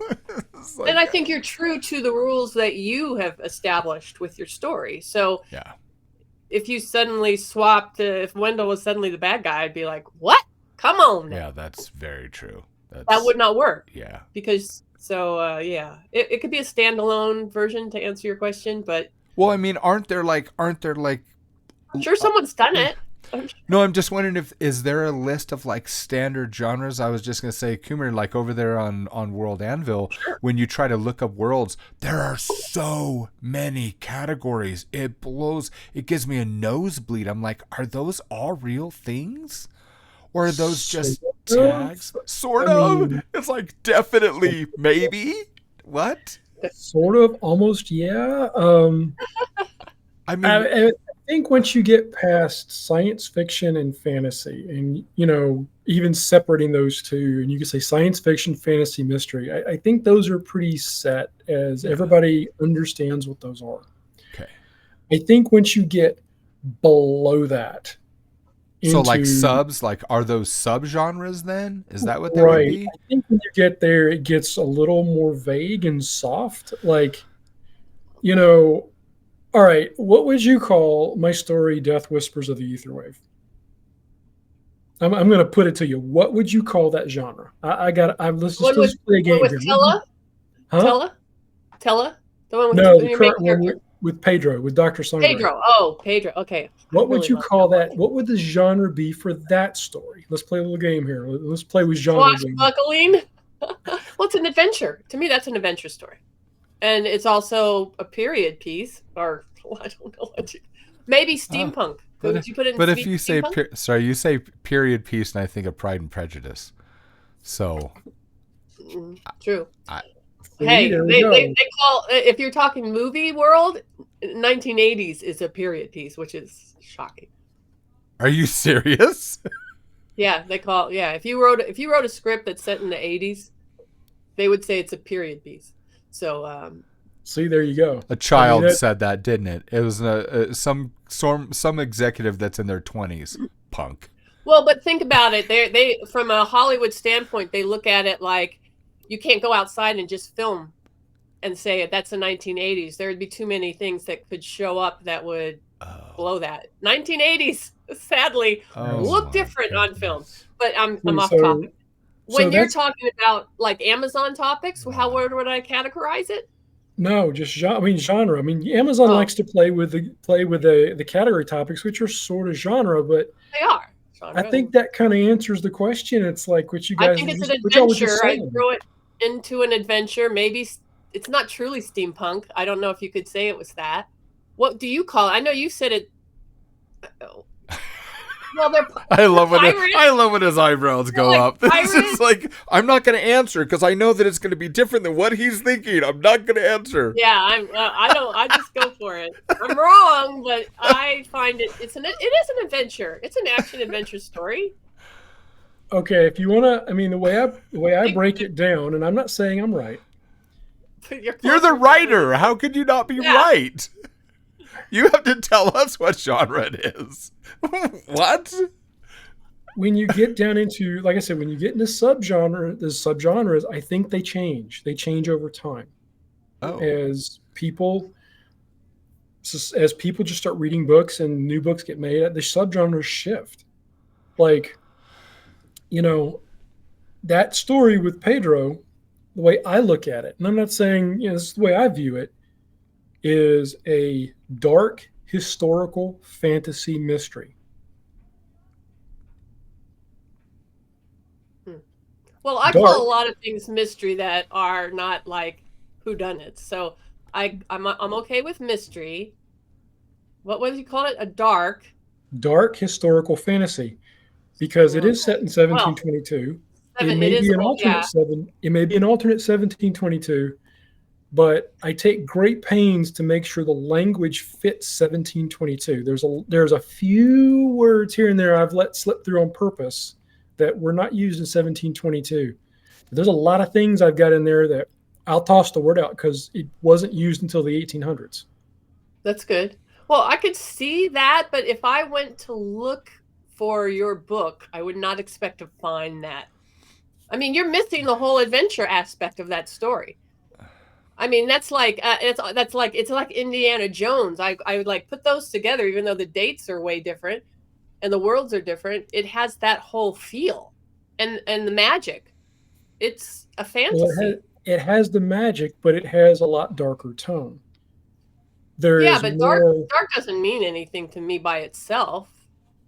and I think you're true to the rules that you have established with your story. So yeah. If you suddenly swapped, if Wendell was suddenly the bad guy, I'd be like, what? Come on. Yeah, that's very true. That would not work. Yeah. Because, it could be a standalone version to answer your question, but. Well, I mean, aren't there like. I'm sure someone's done it. No, I'm just wondering is there a list of like standard genres? I was just going to say, Coomer, like over there on World Anvil, when you try to look up worlds, there are so many categories. It gives me a nosebleed. I'm like, are those all real things? Or are those just tags? Sort of. It's like definitely, maybe. What? Sort of, almost, yeah. I mean, I think once you get past science fiction and fantasy and, even separating those two, and you can say science fiction, fantasy, mystery, I think those are pretty set as everybody understands what those are. Okay. I think once you get below that. So like subs, like are those subgenres then? Is that what they would be? I think when you get there, it gets a little more vague and soft. Like, all right, what would you call my story, Death Whispers of the Aetherwave? I'm going to put it to you. What would you call that genre? Let's play a game here. Tella? Huh? Tella? The one with the current one with Pedro, with Dr. Songwriter. Pedro. Okay. What would you call that? What would the genre be for that story? Let's play a little game here. Let's play with genre. Swashbuckling? Well, it's an adventure. To me, that's an adventure story. And it's also a period piece, or I don't know maybe steampunk. Would you put it in but if you say you say period piece, and I think of Pride and Prejudice. So true. They call, if you're talking movie world, 1980s is a period piece, which is shocking. Are you serious? Yeah, they call if you wrote a script that's set in the 80s, They would say it's a period piece. So See, there you go. A child that- said that, didn't it? It was some executive that's in their 20s. Punk. well, but think about it. They from a Hollywood standpoint, they look at it like you can't go outside and just film and say that's the 1980s. There would be too many things that could show up that would blow that. 1980s, sadly, look my different on film. goodness. But I'm off So- topic. When you're that's- talking about like Amazon topics, how would I categorize it? No, just genre. I mean, Amazon Oh. likes to play with the category topics, which are sort of genre, but They are. I think that kind of answers the question. It's like what you guys. I think it's an what y'all were just adventure. I saying. throw it into an adventure. Maybe it's not truly steampunk. I don't know if you could say it was that. What do you call it? I know you said it. Well, they're I love pirates. when his eyebrows go like up. This pirates. is like, I'm not going to answer because I know that it's going to be different than what he's thinking. I'm not going to answer. Yeah, I don't. I just go for it. I'm wrong, but I find it is an adventure. It's an action adventure story. Okay, if you want to, I mean, the way I break it down, and I'm not saying I'm right. You're the closer. writer. How could you not be Yeah. right? You have to tell us what genre it is. What? When you get down into, like I said, when you get into subgenres, I think they change. They change over time Oh, as people just start reading books and new books get made. The subgenres shift. Like, that story with Pedro, the way I look at it, and I'm not saying this is the way I view it, is a dark historical fantasy mystery. Well, I Dark. call a lot of things mystery that are not like whodunits. So I'm okay with mystery. What do you call it? A dark Historical fantasy, because it is set in 1722. It may be an alternate It may be an alternate 1722, but I take great pains to make sure the language fits 1722. There's a few words here and there I've let slip through on purpose that were not used in 1722. There's a lot of things I've got in there that I'll toss the word out because it wasn't used until the 1800s. That's good. Well, I could see that, but if I went to look for your book, I would not expect to find that. I mean, you're missing the whole adventure aspect of that story. I mean, that's like it's like Indiana Jones. I would like put those together, even though the dates are way different and the worlds are different. It has that whole feel and the magic. It's a fantasy. Well, it has the magic, but it has a lot darker tone. Yeah, but dark doesn't mean anything to me by itself.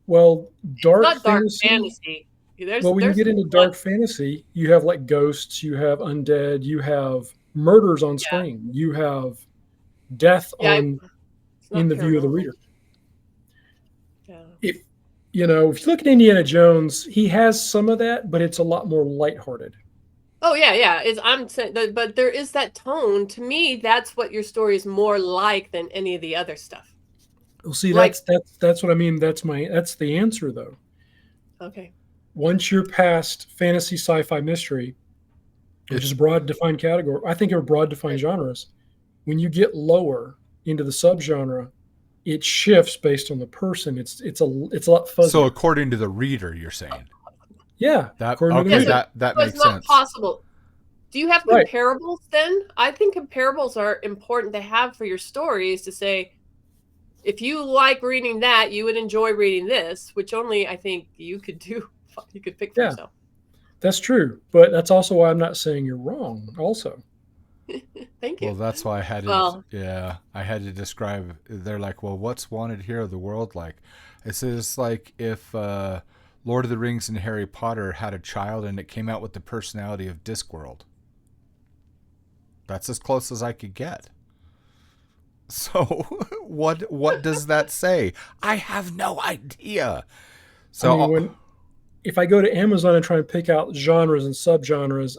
Well, dark It's not dark fantasy. There's, Well, when you there's get into dark fantasy, you have like ghosts, you have undead, you have murders on screen, you have death in the view of the reader. Yeah. If you look at Indiana Jones, he has some of that, but it's a lot more lighthearted. Oh yeah. I'm saying, but there is that tone. To me, that's what your story is more like than any of the other stuff. Well, see, Like- that's what I mean. That's the answer though. Okay. Once you're past fantasy, sci-fi, mystery, which is a broad defined category, I think are broad defined genres. When you get lower into the subgenre, it shifts based on the person. It's a lot fuzzier. so according to the reader, you're saying yeah, that according to the okay? reader. That So makes it's not sense. possible. Do you have Right. comparables then? I think comparables are important to have for your stories to say, if you like reading that, you would enjoy reading this, which only I think you could do. You could pick for Yeah. yourself. That's true, but that's also why I'm not saying you're wrong. Also, Thank you. Well, that's why I had to. Well- I had to describe. They're like, well, what's Wanted Hero of the World like? It says like if Lord of the Rings and Harry Potter had a child and it came out with the personality of Discworld. That's as close as I could get. So what does that say? I have no idea. So I mean, if I go to Amazon and try and pick out genres and subgenres,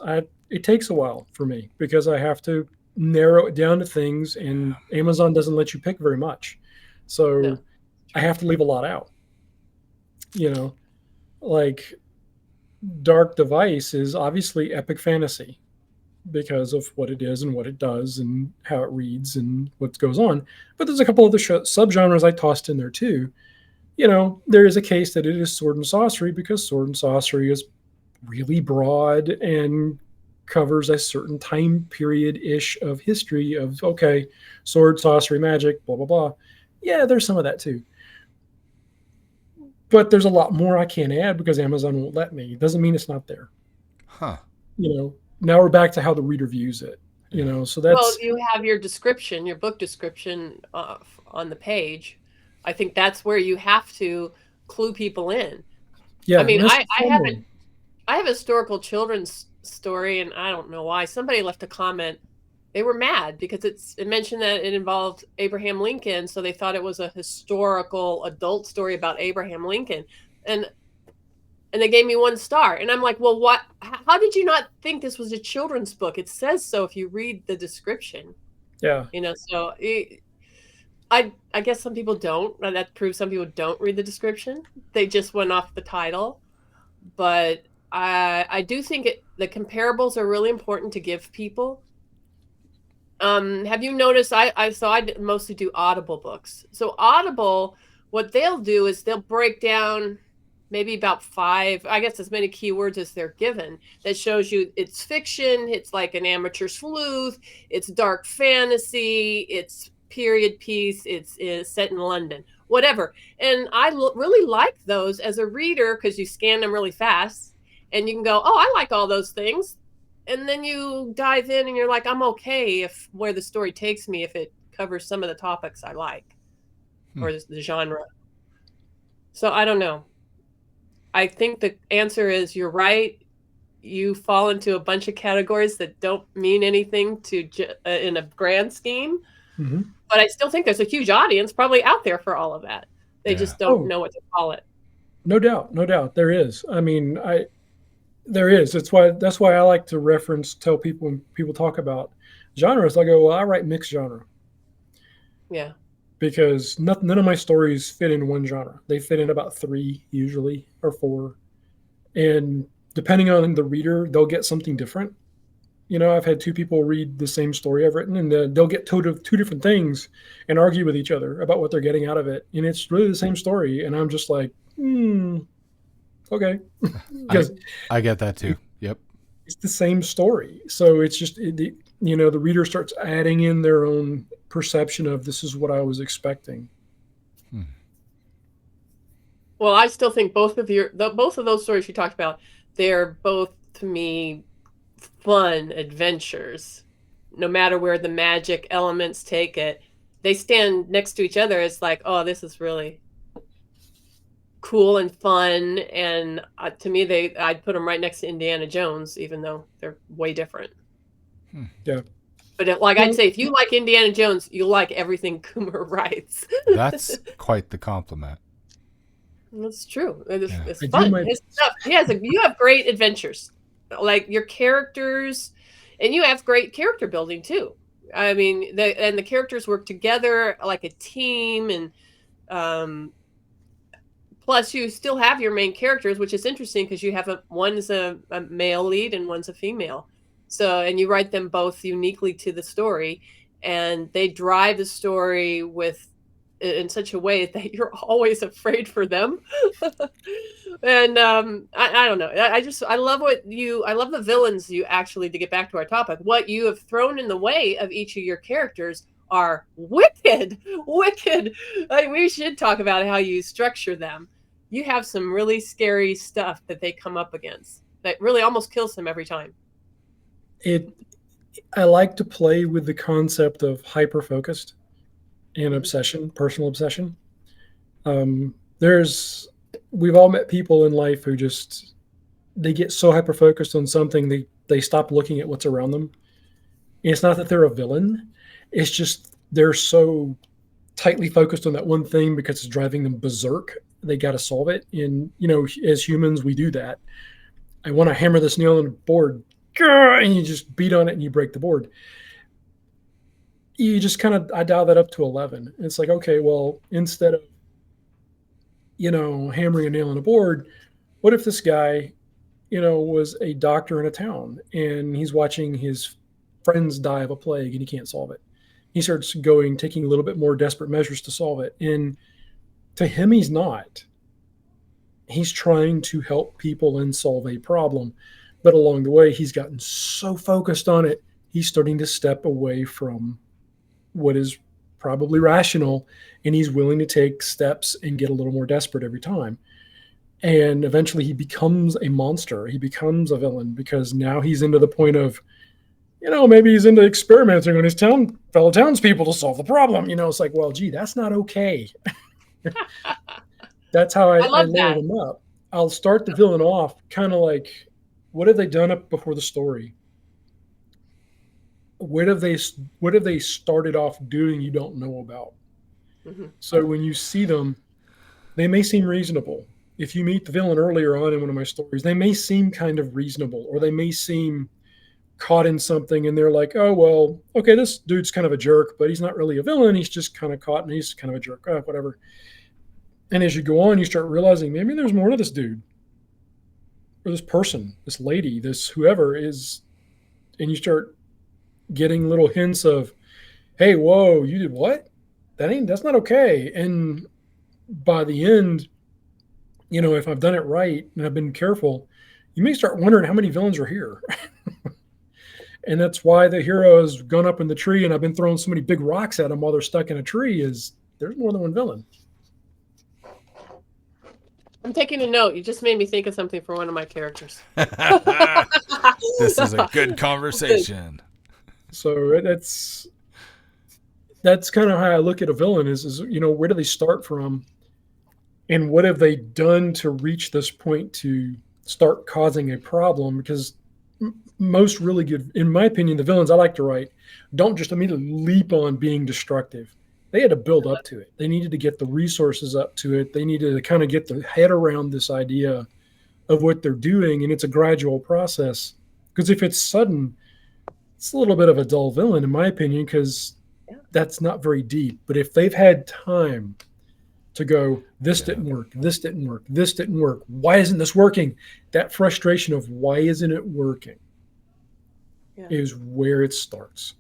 it takes a while for me because I have to narrow it down to things, and Amazon doesn't let you pick very much. So No. I have to leave a lot out. Like Dark Device is obviously epic fantasy. because of what it is and what it does and how it reads and what goes on. But there's a couple other subgenres I tossed in there too. There is a case that it is sword and sorcery because sword and sorcery is really broad and covers a certain time period-ish of history of, okay, sword, sorcery, magic, blah, blah, blah. Yeah, there's some of that too. But there's a lot more I can't add because Amazon won't let me. It doesn't mean it's not there. Huh. Now we're back to how the reader views it. So that's... Well, you have your description, your book description on the page. I think that's where you have to clue people in. Yeah, I mean, I have a historical children's story, and I don't know why. Somebody left a comment. They were mad because it mentioned that it involved Abraham Lincoln, so they thought it was a historical adult story about Abraham Lincoln. And they gave me 1 star. And I'm like, well, what? How did you not think this was a children's book? It says so if you read the description. Yeah. So I guess some people don't. And that proves some people don't read the description. They just went off the title. But I do think the comparables are really important to give people. Have you noticed? I mostly do Audible books. So Audible, what they'll do is they'll break down maybe about 5, I guess as many keywords as they're given. That shows you it's fiction, it's like an amateur sleuth, it's dark fantasy, it's period piece, it's set in London, whatever. And I really like those as a reader because you scan them really fast and you can go, oh, I like all those things. And then you dive in and you're like, I'm okay if where the story takes me, if it covers some of the topics I like or the genre. So I don't know. I think the answer is you're right. You fall into a bunch of categories that don't mean anything in a grand scheme. Mm-hmm. But I still think there's a huge audience probably out there for all of that. They just don't know what to call it. No doubt. There is. I mean, there is. That's why I like to tell people when people talk about genres, I go, well, I write mixed genre. Yeah. Because none of my stories fit in one genre. They fit in about 3 usually or 4. And depending on the reader, they'll get something different. I've had 2 people read the same story I've written and they'll get 2 different things and argue with each other about what they're getting out of it. And it's really the same story. And I'm just like, okay. I get that too. Yep. It's the same story. So it's just, the reader starts adding in their own perception of this is what I was expecting. Well, I still think both of those stories you talked about, they're both to me fun adventures. No matter where the magic elements take it, they stand next to each other. It's like, oh, this is really cool and fun. And to me, I'd put them right next to Indiana Jones, even though they're way different. Yeah. But I'd say, if you like Indiana Jones, you like everything Coomer writes. That's quite the compliment. That's true. It's fun. His stuff. You have great adventures, like your characters, and you have great character building too. I mean, the characters work together like a team, and plus you still have your main characters, which is interesting because you have one's a male lead and one's a female. So, and you write them both uniquely to the story, and they drive the story in such a way that you're always afraid for them. And I don't know. I love the villains you actually, to get back to our topic, what you have thrown in the way of each of your characters are wicked. We should talk about how you structure them. You have some really scary stuff that they come up against that really almost kills them every time. I like to play with the concept of hyper-focused and obsession, personal obsession. We've all met people in life who they get so hyper-focused on something, they stop looking at what's around them. And it's not that they're a villain. It's just they're so tightly focused on that one thing because it's driving them berserk. They got to solve it. And, as humans, we do that. I want to hammer this nail on the board. And you just beat on it and you break the board. You just I dial that up to 11. It's like, okay, well, instead of, hammering a nail on a board, what if this guy, was a doctor in a town and he's watching his friends die of a plague and he can't solve it. He starts taking a little bit more desperate measures to solve it. And to him, he's not. He's trying to help people and solve a problem. But along the way, he's gotten so focused on it, he's starting to step away from what is probably rational, and he's willing to take steps and get a little more desperate every time. And eventually he becomes a monster. He becomes a villain because now he's into the point of, maybe he's into experimenting on his fellow townspeople to solve the problem. It's like, well, gee, that's not okay. That's how I layer them up. I'll start the villain off kind of like, what have they done up before the story? What have they started off doing you don't know about? Mm-hmm. So when you see them, they may seem reasonable. If you meet the villain earlier on in one of my stories, they may seem kind of reasonable, or they may seem caught in something and they're like, oh, well, okay, this dude's kind of a jerk, but he's not really a villain. He's just kind of caught and he's kind of a jerk, whatever. And as you go on, you start realizing maybe there's more to this dude or this person, this lady, this whoever is, and you start getting little hints of, hey, whoa, you did what? That's not okay. And by the end, if I've done it right and I've been careful, you may start wondering how many villains are here. And that's why the hero has gone up in the tree and I've been throwing so many big rocks at them while they're stuck in a tree, is there's more than one villain. I'm taking a note. You just made me think of something for one of my characters. This is a good conversation. So that's kind of how I look at a villain is, where do they start from? And what have they done to reach this point to start causing a problem? Because most really good, in my opinion, the villains I like to write don't just immediately leap on being destructive. They had to build up to it. They needed to get the resources up to it. They needed to kind of get their head around this idea of what they're doing. And it's a gradual process. Because if it's sudden, it's a little bit of a dull villain, in my opinion, because that's not very deep. But if they've had time to go, this didn't work, this didn't work, this didn't work, why isn't this working? That frustration of why isn't it working is where it starts.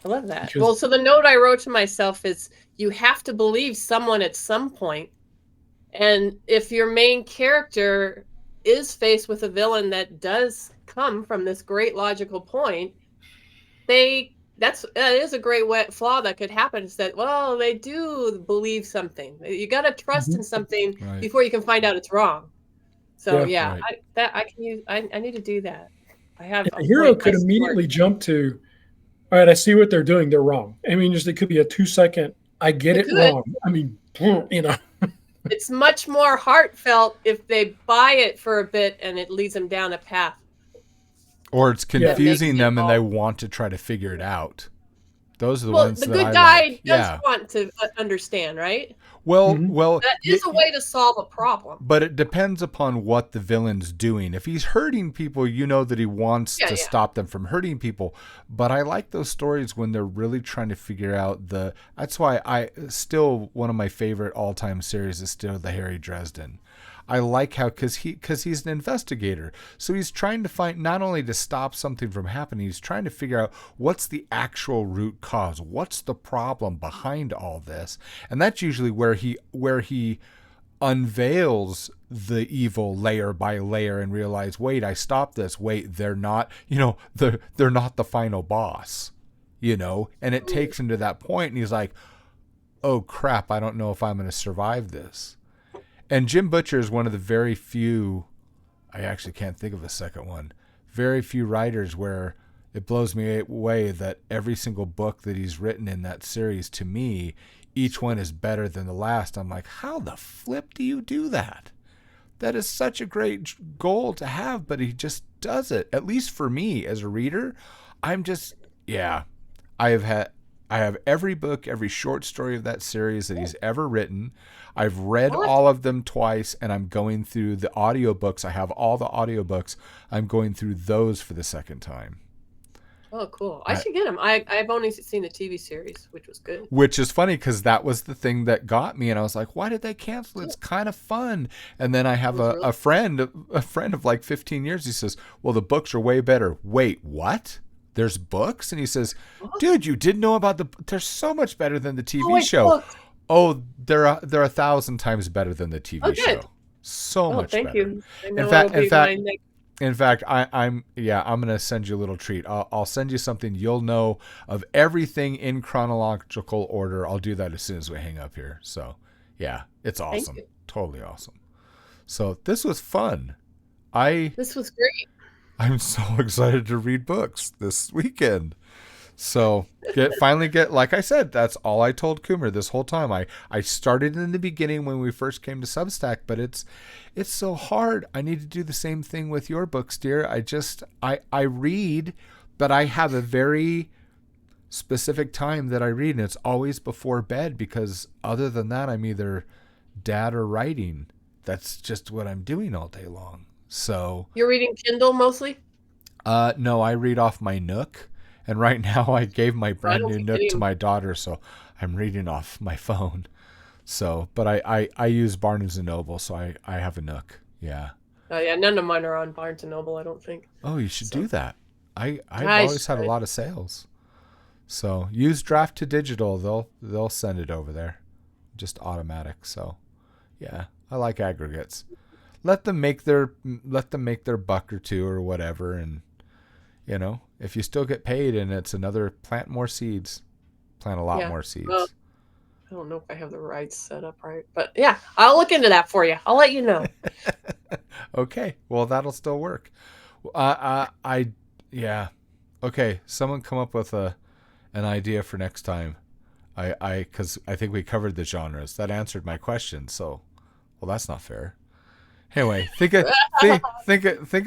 I love that. Well, so the note I wrote to myself is you have to believe someone at some point. And if your main character is faced with a villain that does come from this great logical point, that is a great flaw that could happen, is that, well, they do believe something. You got to trust in something before you can find out it's wrong. So I need to do that. I have a hero could immediately jump to, all right, I see what they're doing. They're wrong. I mean, it could be a 2-second, I get it wrong. I mean, It's much more heartfelt if they buy it for a bit and it leads them down a path. Or it's confusing them and they want to try to figure it out. Those are the ones the that good guy does want to understand, right? Well, that is a way to solve a problem. But it depends upon what the villain's doing. If he's hurting people, that he wants to stop them from hurting people. But I like those stories when they're really trying to figure out that's why one of my favorite all-time series is still the Harry Dresden. I like how, because he's an investigator. So he's trying to find, not only to stop something from happening, he's trying to figure out what's the actual root cause. What's the problem behind all this? And that's usually where he unveils the evil layer by layer and realize, wait, I stopped this. Wait, they're not, they're not the final boss, and it takes him to that point and he's like, oh crap, I don't know if I'm going to survive this. And Jim Butcher is one of the very few, I actually can't think of a second one, very few writers where it blows me away that every single book that he's written in that series, to me, each one is better than the last. I'm like, how the flip do you do that? That is such a great goal to have, but he just does it. At least for me as a reader, I'm just, I have every book, every short story of that series that he's ever written. I've read all of them twice, and I'm going through the audiobooks. I have all the audiobooks. I'm going through those for the second time. Oh, cool. I should get them. I've only seen the TV series, which was good. Which is funny because that was the thing that got me, and I was like, why did they cancel it? It's kind of fun. And then I have a friend of like 15 years. He says, well, the books are way better. Wait, what? there's books? And he says, dude, you didn't know about they're so much better than the TV wait, show. books. Oh, they're 1,000 times better than the TV show. Good. So much thank better. you. I know In fact, I'm gonna send you a little treat. I'll send you something you'll know of everything in chronological order. I'll do that as soon as we hang up here. So yeah, it's awesome. Totally awesome. So this was fun. This was great. I'm so excited to read books this weekend. So finally get, like I said, that's all I told Coomer this whole time. I started in the beginning when we first came to Substack, but it's so hard. I need to do the same thing with your books, dear. I read, but I have a very specific time that I read, and it's always before bed, because other than that, I'm either dad or writing. That's just what I'm doing all day long. So you're reading Kindle mostly? No, I read off my Nook. And right now I gave my brand new Nook to my daughter, so I'm reading off my phone. So, but I use Barnes & Noble, so I have a Nook. Yeah. Oh, yeah. None of mine are on Barnes & Noble, I don't think. Oh, you should do that. I've always had a lot of sales. So use Draft to Digital. They'll send it over there. Just automatic. So, yeah, I like aggregates. Let them make their buck or two or whatever, and you know, if you still get paid and it's another plant more seeds, plant a lot more seeds. Well, I don't know if I have the rights set up right, but yeah, I'll look into that for you. I'll let you know. Okay. Well, that'll still work. Yeah. Okay. Someone come up with an idea for next time. Cause I think we covered the genres. That answered my question. So, well, that's not fair. Anyway, think of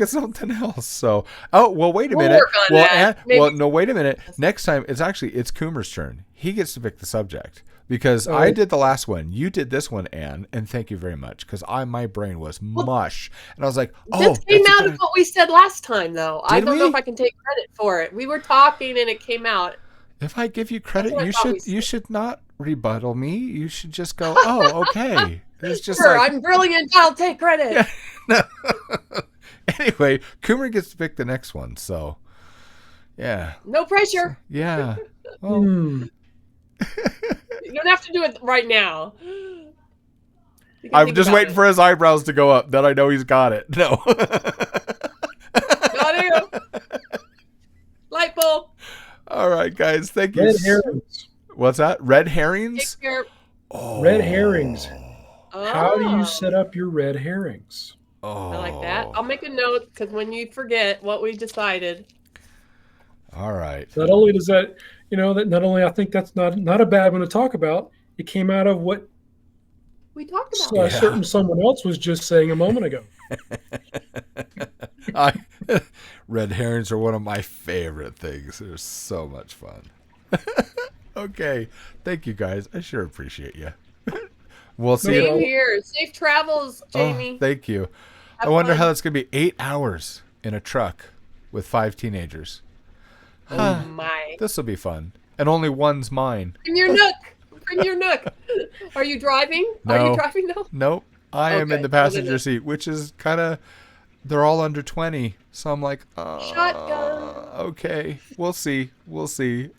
something else. So, wait a minute. Wait a minute. Next time, it's Coomer's turn. He gets to pick the subject, because I did the last one. You did this one, Anne, and thank you very much, because my brain was mush, and I was like, this came out of what we said last time, though. I don't know if I can take credit for it. We were talking, and it came out. If I give you credit, you should not rebuttal me. You should just go, oh, okay. It's just sure, I'm brilliant. I'll take credit. Yeah. Anyway, Coomer gets to pick the next one. So, yeah. No pressure. Yeah. Well, you don't have to do it right now. I'm just waiting for his eyebrows to go up. Then I know he's got it. No. Got him. Light bulb. All right, guys. Thank you. Red herrings. What's that? Red herrings? Take care. Red herrings. Oh. How do you set up your red herrings? Oh. I like that. I'll make a note, because when you forget what we decided. All right. Not only does that, not only I think that's not a bad one to talk about. It came out of what we talked about. Certain someone else was just saying a moment ago. Red herrings are one of my favorite things. They're so much fun. Okay. Thank you, guys. I sure appreciate you. We'll see you. Same here. Safe travels, Jamie. Oh, thank you. Have I wonder fun. how it's going to be 8 hours in a truck with 5 teenagers. Oh, my. This will be fun. And only one's mine. Bring your Nook. Are you driving? No. Are you driving now? Nope. I am in the passenger seat, which is kind of, they're all under 20. So I'm like, shotgun. Okay, we'll see.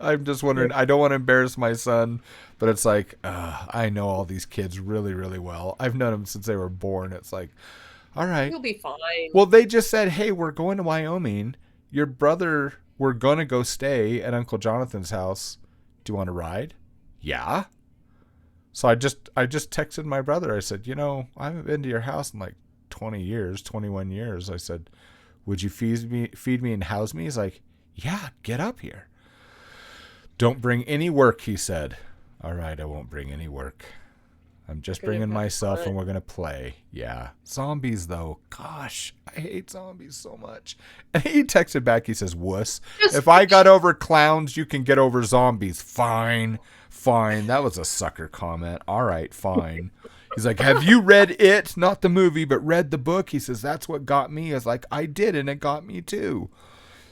I'm just wondering, I don't want to embarrass my son, but it's like, I know all these kids really, really well. I've known them since they were born. It's like, all right. You'll be fine. Well, they just said, hey, we're going to Wyoming. Your brother, we're going to go stay at Uncle Jonathan's house. Do you want to ride? Yeah. So I just texted my brother. I said, I haven't been to your house in like 21 years. I said, would you feed me and house me? He's like, yeah, get up here. Don't bring any work, he said. All right, I won't bring any work. I'm just bringing myself and we're going to play. Yeah. Zombies, though. Gosh, I hate zombies so much. And he texted back, he says, wuss. If I got over clowns, you can get over zombies. Fine. That was a sucker comment. All right, fine. He's like, have you read it? Not the movie, but read the book. He says, that's what got me. I was like, I did, and it got me too.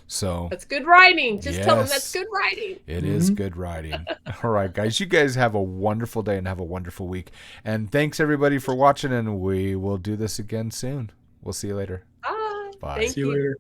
So that's good writing. Just tell him that's good writing. It is good writing. All right, guys. You guys have a wonderful day and have a wonderful week. And thanks, everybody, for watching, and we will do this again soon. We'll see you later. Bye. Bye. See you later.